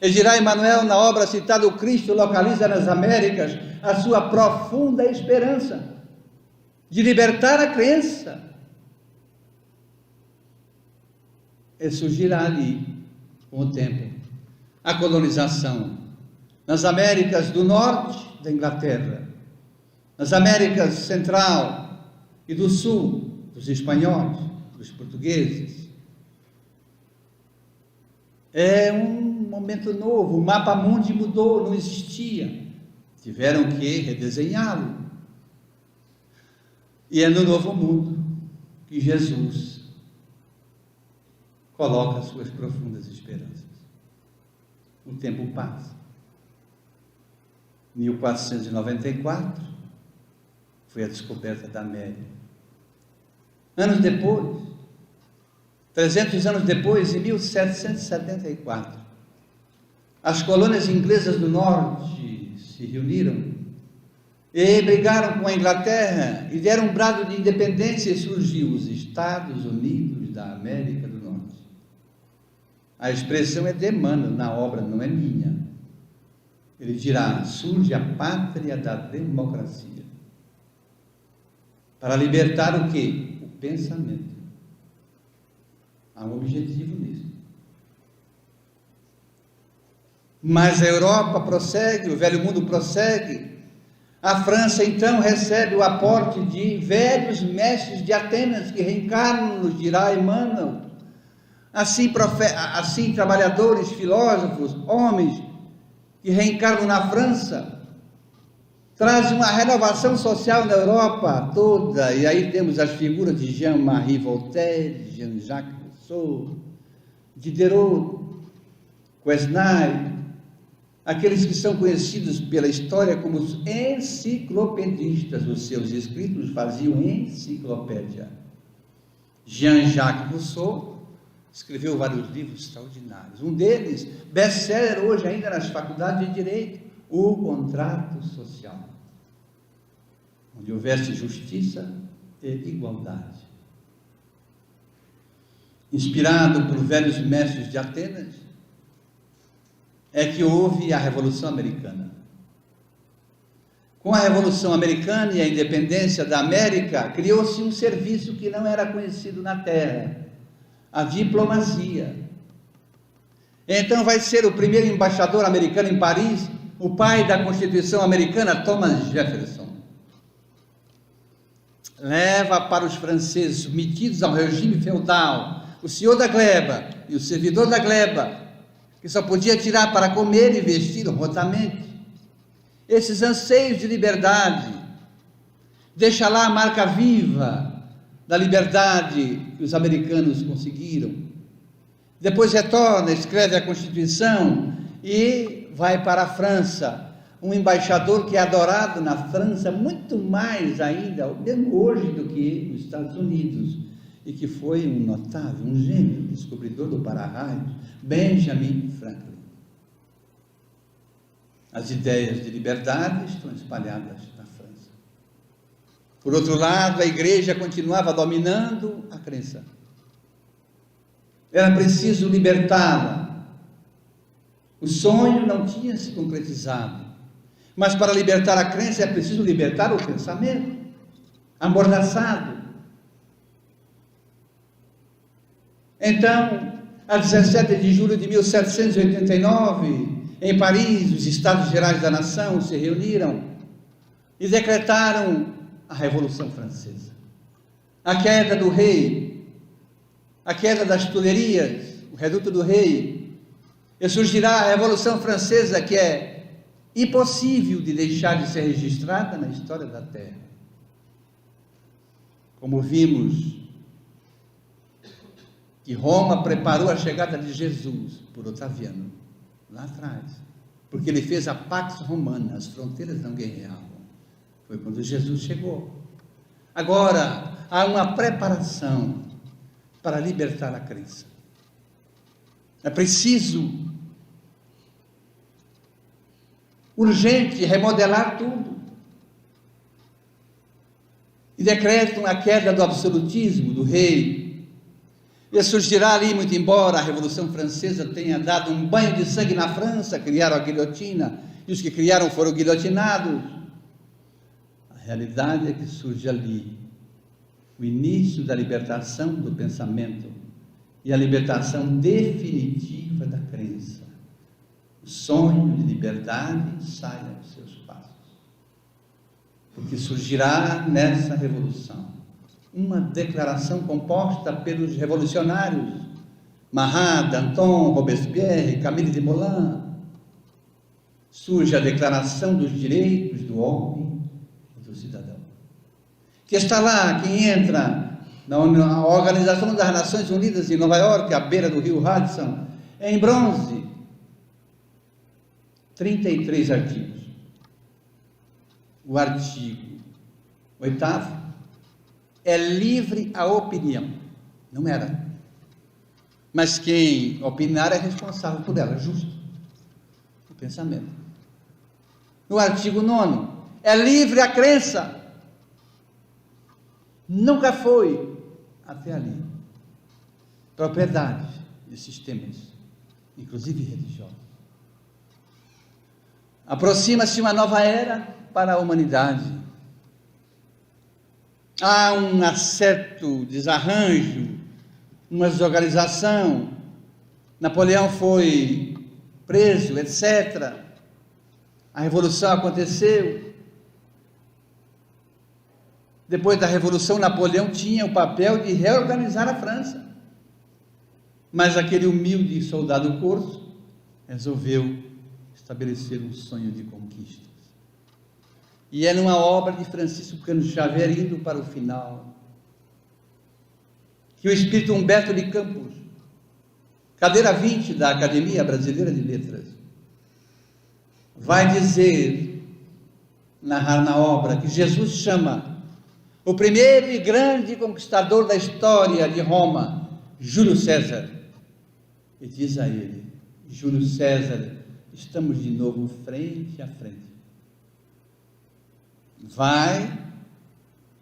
E dirá Emmanuel, na obra citada, o Cristo localiza nas Américas a sua profunda esperança de libertar a crença. E surgirá ali, com o tempo, a colonização nas Américas do Norte da Inglaterra, nas Américas Central e do Sul, dos espanhóis, dos portugueses. É um momento novo, o mapa mundi mudou, não existia, tiveram que redesenhá-lo. E é no novo mundo que Jesus coloca suas profundas esperanças. O tempo passa. 1494 foi a descoberta da América. Anos depois, 300 anos depois, em 1774, as colônias inglesas do norte se reuniram e brigaram com a Inglaterra e deram um brado de independência, e surgiu os Estados Unidos da América do Norte. A expressão é de Emmanuel na obra, não é minha. Ele dirá: surge a pátria da democracia. Para libertar o quê? O pensamento. Há um objetivo nisso. Mas a Europa prossegue, o velho mundo prossegue. A França, então, recebe o aporte de velhos mestres de Atenas, que reencarnam, nos dirá Emmanuel. Assim, trabalhadores, filósofos, homens, que reencarnam na França, trazem uma renovação social na Europa toda. E aí temos as figuras de Jean-Marie Voltaire, de Jean-Jacques Rousseau, Diderot, Quesnay, aqueles que são conhecidos pela história como os enciclopedistas. Os seus escritos faziam enciclopédia. Jean-Jacques Rousseau escreveu vários livros extraordinários. Um deles, best-seller hoje ainda nas faculdades de Direito, O Contrato Social, onde houvesse justiça e igualdade. Inspirado por velhos mestres de Atenas, é que houve a Revolução Americana. Com a Revolução Americana e a independência da América, criou-se um serviço que não era conhecido na Terra: a diplomacia. Então vai ser o primeiro embaixador americano em Paris, o pai da Constituição americana, Thomas Jefferson. Leva para os franceses submetidos ao regime feudal o senhor da gleba e o servidor da gleba, que só podia tirar para comer e vestir honrosamente. Esses anseios de liberdade, deixa lá a marca viva da liberdade que os americanos conseguiram. Depois retorna, escreve a Constituição e vai para a França, um embaixador que é adorado na França muito mais ainda, mesmo hoje, do que nos Estados Unidos, e que foi um notável, um gênio, descobridor do para-raios, Benjamin Franklin. As ideias de liberdade estão espalhadas na França. Por outro lado, a igreja continuava dominando a crença. Era preciso libertá-la. O sonho não tinha se concretizado, mas para libertar a crença é preciso libertar o pensamento, amordaçado. Então, a 17 de julho de 1789, em Paris, os Estados Gerais da Nação se reuniram e decretaram a Revolução Francesa. A queda do rei, a queda das Tulherias, o reduto do rei, e surgirá a Revolução Francesa, que é impossível de deixar de ser registrada na história da Terra. Como vimos, que Roma preparou a chegada de Jesus por Otaviano, lá atrás, porque ele fez a Pax Romana, as fronteiras não guerreavam. Foi quando Jesus chegou. Agora, há uma preparação para libertar a crença. É preciso, urgente, remodelar tudo. E decretam a queda do absolutismo, do rei. E surgirá ali, muito embora a Revolução Francesa tenha dado um banho de sangue na França, criaram a guilhotina, e os que criaram foram guilhotinados. A realidade é que surge ali o início da libertação do pensamento e a libertação definitiva da crença. O sonho de liberdade sai aos seus passos, porque surgirá nessa revolução uma declaração composta pelos revolucionários Marat, Danton, Robespierre, Camille Desmoulins. Surge a Declaração dos Direitos do Homem e do Cidadão, que está lá, que entra na Organização das Nações Unidas em Nova York, à beira do rio Hudson, em bronze, 33 artigos. O artigo 8º é livre a opinião. Não era. Mas quem opinar é responsável por ela, justo. O pensamento. No artigo 9º, é livre a crença. Nunca foi, até ali, propriedade de sistemas, inclusive religiosos. Aproxima-se uma nova era para a humanidade. Há um certo desarranjo uma desorganização, Napoleão foi preso, etc. A Revolução aconteceu. Depois da Revolução, Napoleão tinha o papel de reorganizar a França. Mas aquele humilde soldado corso resolveu estabelecer um sonho de conquistas. E é numa obra de Francisco Cândido Xavier, indo para o final, que o espírito Humberto de Campos, cadeira 20 da Academia Brasileira de Letras, vai dizer, narrar na obra, que Jesus chama o primeiro e grande conquistador da história de Roma, Júlio César, e diz a ele: Júlio César, estamos de novo frente a frente. Vai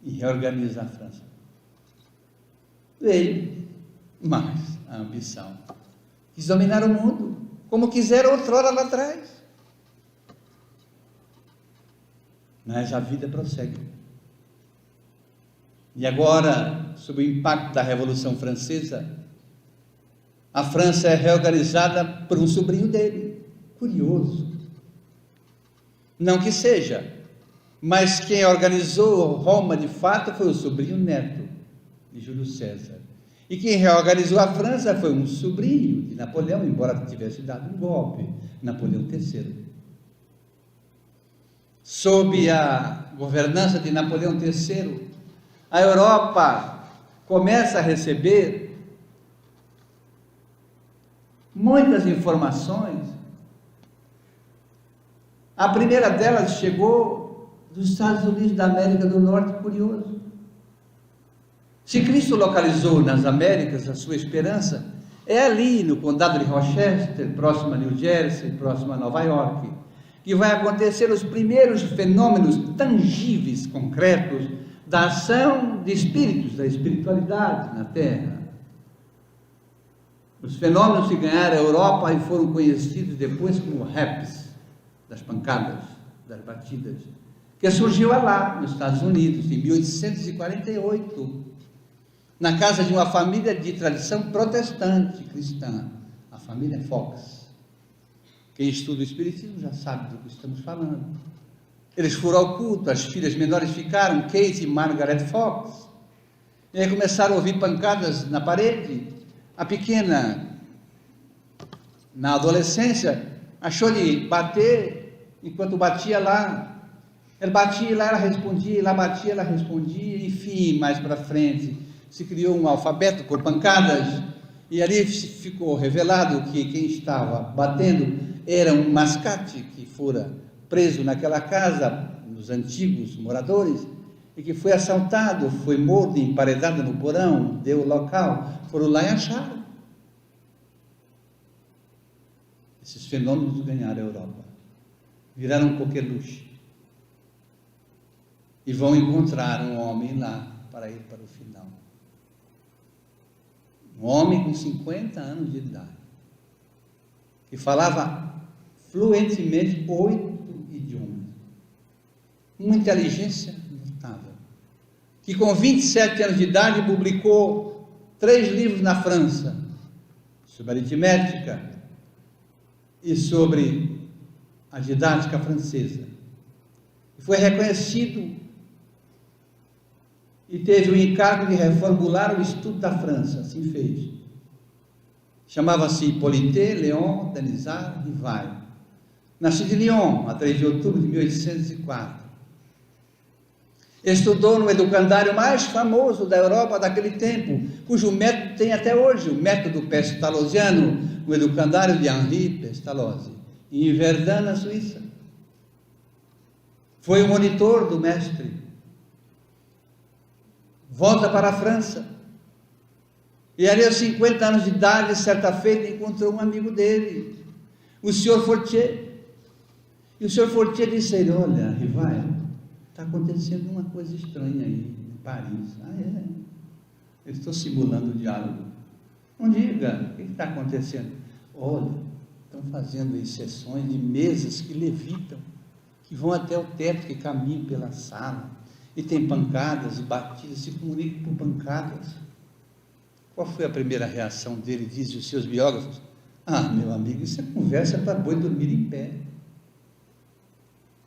e reorganiza a França. Veio, mas a ambição quis dominar o mundo, como quiseram outrora lá atrás. Mas a vida prossegue. E agora, sob o impacto da Revolução Francesa, a França é reorganizada por um sobrinho dele. Curioso. Não que seja, mas quem organizou Roma de fato foi o sobrinho neto de Júlio César. E quem reorganizou a França foi um sobrinho de Napoleão, embora tivesse dado um golpe, Napoleão III. Sob a governança de Napoleão III, a Europa começa a receber muitas informações. A primeira delas chegou dos Estados Unidos da América do Norte, curioso. Se Cristo localizou nas Américas a sua esperança, é ali no condado de Rochester, próximo a New Jersey, próximo a Nova York, que vai acontecer os primeiros fenômenos tangíveis, concretos, da ação de espíritos, da espiritualidade na Terra. Os fenômenos que ganharam a Europa e foram conhecidos depois como raps, das pancadas, das batidas, que surgiu lá nos Estados Unidos, em 1848, na casa de uma família de tradição protestante cristã, a família Fox. Quem estuda o Espiritismo já sabe do que estamos falando. Eles foram ao culto, as filhas menores ficaram, Kate e Margaret Fox, e aí começaram a ouvir pancadas na parede. A pequena, na adolescência, achou-lhe bater, enquanto batia lá, ela batia lá, ela respondia, lá batia, ela respondia, enfim, mais para frente, se criou um alfabeto por pancadas, e ali ficou revelado que quem estava batendo era um mascate que fora preso naquela casa, nos antigos moradores, e que foi assaltado, foi morto, emparedado no porão, deu o local, foram lá e acharam. Esses fenômenos ganharam a Europa, viraram um coqueluche, e vão encontrar um homem lá para ir para o final. Um homem com 50 anos de idade, que falava fluentemente 8 idiomas, uma inteligência notável, que com 27 anos de idade publicou 3 livros na França, sobre aritmética e sobre a didática francesa. E foi reconhecido e teve o encargo de reformular o estudo da França, assim fez. Chamava-se Hippolyte Léon Denisard Rivail. Nascido em Lyon, a 3 de outubro de 1804. Estudou no educandário mais famoso da Europa daquele tempo, cujo método tem até hoje, o método pestalozziano, o educandário de Henri Pestalozzi, em Verdun, na Suíça. Foi o monitor do mestre. Volta para a França. E ali aos 50 anos de idade, certa feita, encontrou um amigo dele, o Sr. Fortier. E o Sr. Fortier disse a ele: olha, Rivail, está acontecendo uma coisa estranha aí em Paris. Ah, é? Eu estou simulando o diálogo. Não diga, o que está acontecendo? Olha, estão fazendo aí sessões de mesas que levitam, que vão até o teto, que caminham pela sala, e tem pancadas e batidas, se comunicam por pancadas. Qual foi a primeira reação dele, dizem os seus biógrafos? Ah, meu amigo, isso é conversa para boi dormir em pé.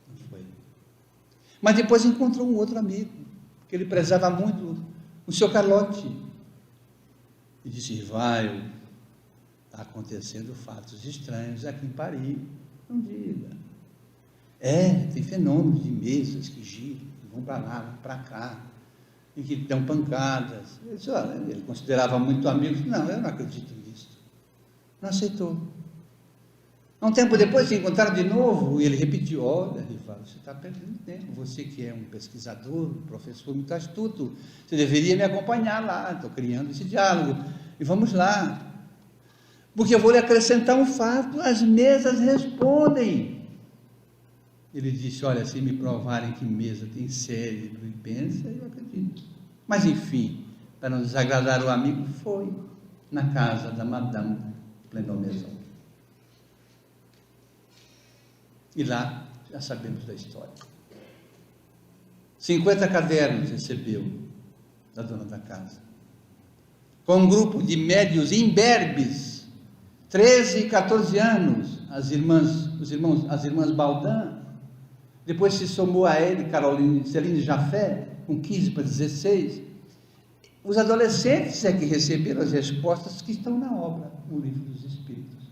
Não foi. Mas depois encontrou um outro amigo, que ele prezava muito, o seu Carlotti. E disse: Rivaio, está acontecendo fatos estranhos aqui em Paris. Não diga. Tem fenômenos de mesas que giram, que vão para lá, vão para cá, e que dão pancadas. Ele disse: olha, ele considerava muito amigo. Disse: não, eu não acredito nisso. Não aceitou. Um tempo depois se encontraram de novo e ele repetiu: olha, Rivaio, você está perdendo tempo. Você que é um pesquisador, um professor muito astuto, você deveria me acompanhar lá. Estou criando esse diálogo. E vamos lá. Porque eu vou lhe acrescentar um fato: as mesas respondem. Ele disse: olha, se me provarem que mesa tem cérebro e pensa, eu acredito. Mas enfim, para não desagradar o amigo, foi na casa da Madame Plendomaison. E lá já sabemos da história. 50 cadernos recebeu da dona da casa, com um grupo de médios imberbes, 13 e 14 anos, as irmãs Baldin. Depois se somou a ele Celine Jaffé, com 15 para 16. Os adolescentes é que receberam as respostas que estão na obra, no Livro dos Espíritos.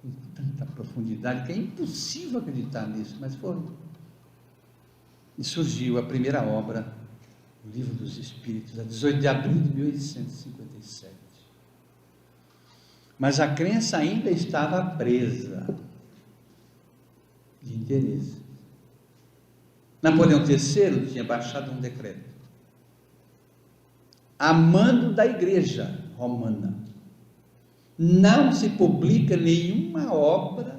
Com tanta profundidade que é impossível acreditar nisso, mas foi. E surgiu a primeira obra, o Livro dos Espíritos, a 18 de abril de 1857. Mas a crença ainda estava presa de interesse. Napoleão III tinha baixado um decreto: a mando da Igreja Romana, não se publica nenhuma obra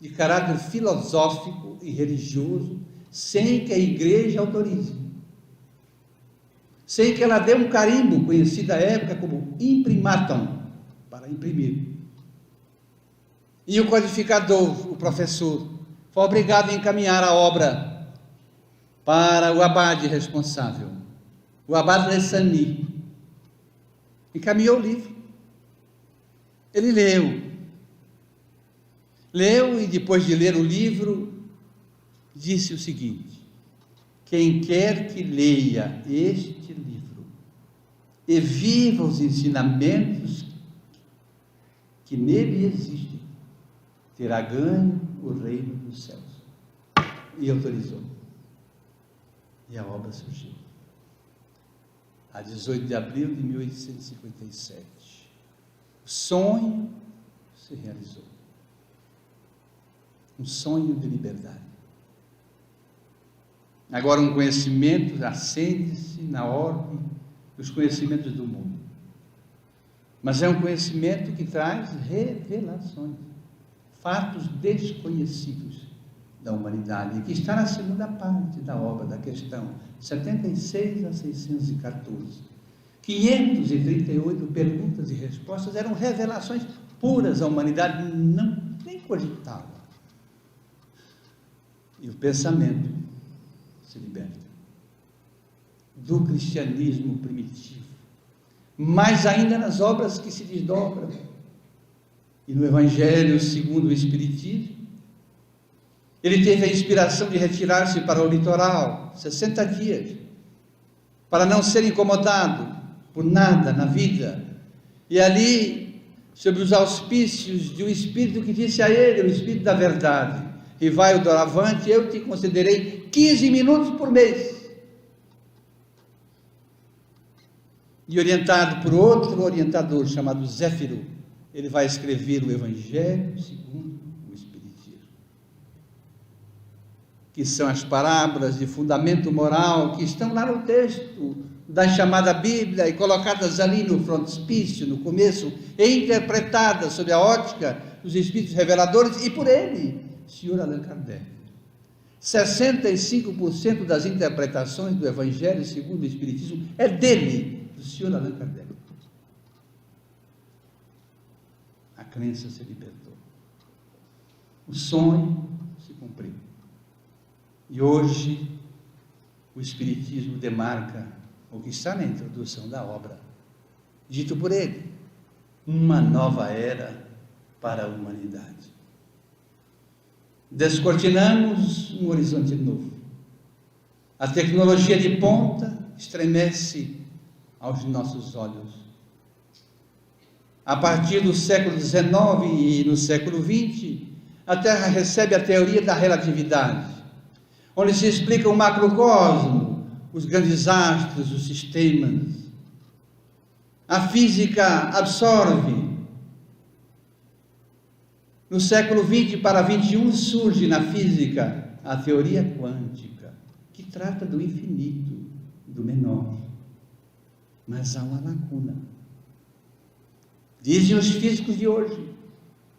de caráter filosófico e religioso sem que a Igreja autorize, sem que ela dê um carimbo, conhecido à época como imprimatum, para imprimir. E o codificador, o professor, foi obrigado a encaminhar a obra para o abade responsável, o abade Lessani. Encaminhou o livro. Ele leu e depois de ler o livro, disse o seguinte: quem quer que leia este livro e viva os ensinamentos que nele existem, terá ganho o reino dos céus. E autorizou. E a obra surgiu. A 18 de abril de 1857. O sonho se realizou. Um sonho de liberdade. Agora um conhecimento acende-se na ordem dos conhecimentos do mundo. Mas é um conhecimento que traz revelações, fatos desconhecidos da humanidade, que está na segunda parte da obra, da questão 76 a 614. 538 perguntas e respostas eram revelações puras, a humanidade nem cogitava. E o pensamento se liberta do cristianismo primitivo, mas ainda nas obras que se desdobram. E no Evangelho segundo o Espiritismo, ele teve a inspiração de retirar-se para o litoral, 60 dias, para não ser incomodado por nada na vida. E ali, sob os auspícios de um Espírito que disse a ele, o Espírito da verdade: e vai doravante, eu te concederei 15 minutos por mês. E orientado por outro orientador chamado Zéfiro, ele vai escrever o Evangelho segundo o Espiritismo, que são as parábolas de fundamento moral que estão lá no texto da chamada Bíblia e colocadas ali no frontispício, no começo, e interpretadas sob a ótica dos Espíritos reveladores e por ele, Sr. Allan Kardec. 65% das interpretações do Evangelho segundo o Espiritismo é dele, do Sr. Allan Kardec. A crença se libertou. O sonho se cumpriu. E hoje o Espiritismo demarca o que está na introdução da obra: dito por ele, uma nova era para a humanidade. Descortinamos um horizonte novo. A tecnologia de ponta estremece aos nossos olhos. A partir do século XIX e no século XX, a Terra recebe a teoria da relatividade, onde se explica o macrocosmo, os grandes astros, os sistemas. A física absorve. No século XX para XXI surge na física a teoria quântica, que trata do infinito, do menor. Mas há uma lacuna. Dizem os físicos de hoje,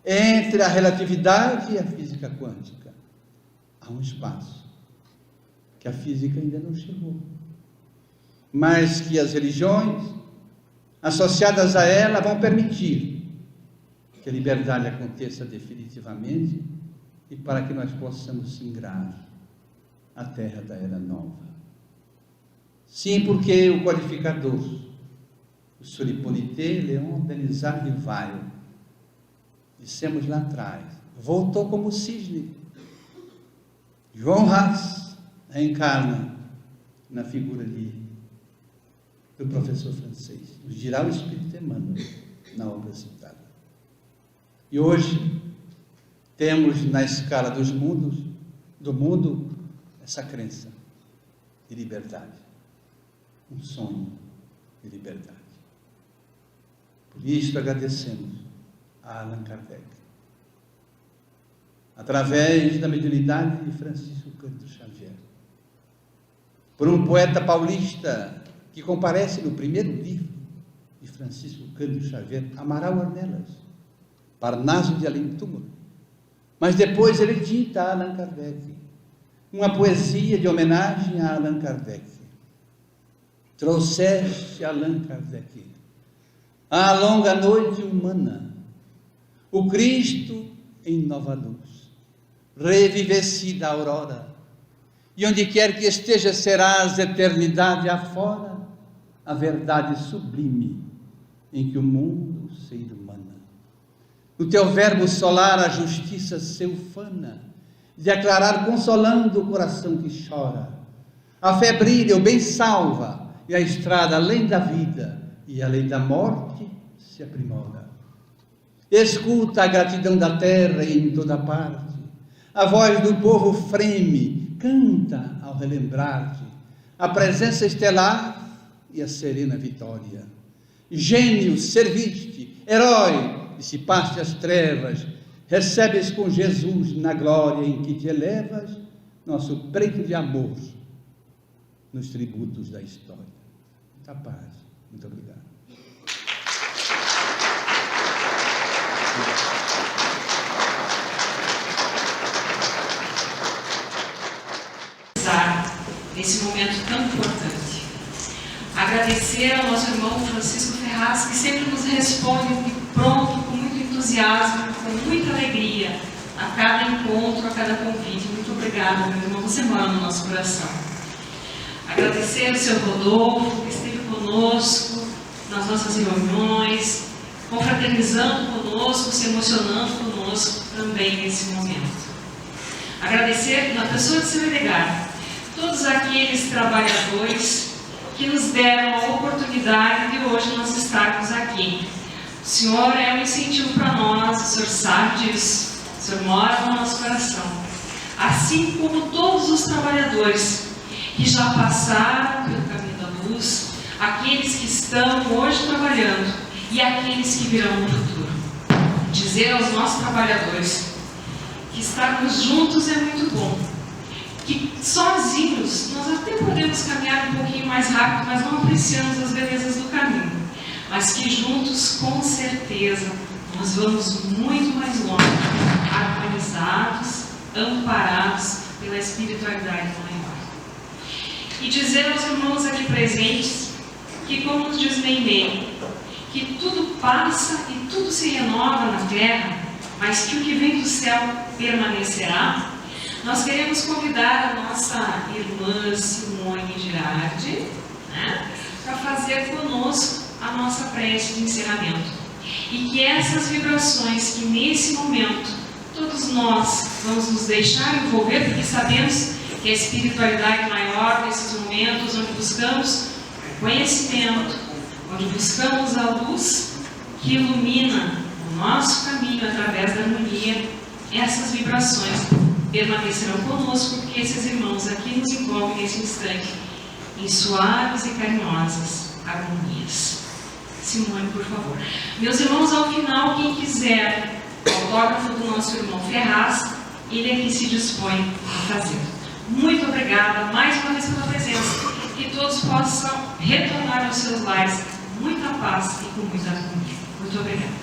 entre a relatividade e a física quântica, há um espaço que a física ainda não chegou, mas que as religiões associadas a ela vão permitir que a liberdade aconteça definitivamente e para que nós possamos singrar a terra da era nova. Sim, porque o codificador, o Suriponité Leon Denisard de Weil, dissemos lá atrás, voltou como cisne. João Haas reencarna na figura do professor francês, nos dirá o Espírito Emmanuel, na obra citada. E hoje temos na escala do mundo, essa crença de liberdade, um sonho de liberdade. Por isso agradecemos a Allan Kardec, através da mediunidade de Francisco Cândido Xavier, por um poeta paulista que comparece no primeiro livro de Francisco Cândido Xavier, Amaral Ornelas, Parnaso de Além-Túmulo. Mas depois ele dita a Allan Kardec, uma poesia de homenagem a Allan Kardec. Trouxeste, Allan Kardec, à longa noite humana, o Cristo em nova luz, revivecida a aurora, e onde quer que esteja serás eternidade afora, a verdade sublime em que o mundo se irmana. No teu verbo solar a justiça se ufana, de aclarar consolando o coração que chora. A fé brilha, o bem salva, e a estrada além da vida e além da morte se aprimora. Escuta a gratidão da terra em toda parte, a voz do povo freme, canta ao relembrar-te a presença estelar e a serena vitória. Gênio, serviste, herói, dissipaste as trevas, recebes com Jesus na glória em que te elevas, nosso preito de amor nos tributos da história. Muita paz. Muito obrigado. Nesse momento tão importante. Agradecer ao nosso irmão Francisco Ferraz, que sempre nos responde de pronto, com muito entusiasmo, com muita alegria, a cada encontro, a cada convite. Muito obrigada, meu irmão, você mora no nosso coração. Agradecer ao seu Rodolfo, que esteve conosco nas nossas reuniões, confraternizando conosco, se emocionando conosco também nesse momento. Agradecer na pessoa de seu Edgar, todos aqueles trabalhadores que nos deram a oportunidade de hoje nós estarmos aqui. O Senhor é um incentivo para nós, o Senhor sabe disso, o Senhor mora no nosso coração. Assim como todos os trabalhadores que já passaram pelo caminho da luz, aqueles que estão hoje trabalhando e aqueles que virão no futuro. Dizer aos nossos trabalhadores que estarmos juntos é muito bom. Que sozinhos nós até podemos caminhar um pouquinho mais rápido, mas não apreciamos as belezas do caminho. Mas que juntos, com certeza, nós vamos muito mais longe, harmonizados, amparados pela espiritualidade maior. E dizer aos irmãos aqui presentes que, como nos diz Meimei, que tudo passa e tudo se renova na terra, mas que o que vem do céu permanecerá. Nós queremos convidar a nossa irmã Simone Girardi, para fazer conosco a a nossa prece de encerramento. E que essas vibrações que nesse momento todos nós vamos nos deixar envolver, porque sabemos que a espiritualidade maior nesses momentos onde buscamos conhecimento, onde buscamos a luz que ilumina o nosso caminho através da harmonia, essas vibrações permanecerão conosco, porque esses irmãos aqui nos envolvem nesse instante em suaves e carinhosas harmonias. Simone, por favor. Meus irmãos, ao final, quem quiser o autógrafo do nosso irmão Ferraz, ele aqui se dispõe a fazer. Muito obrigada mais uma vez pela presença. Que todos possam retornar aos seus lares com muita paz e com muita harmonia. Muito obrigada.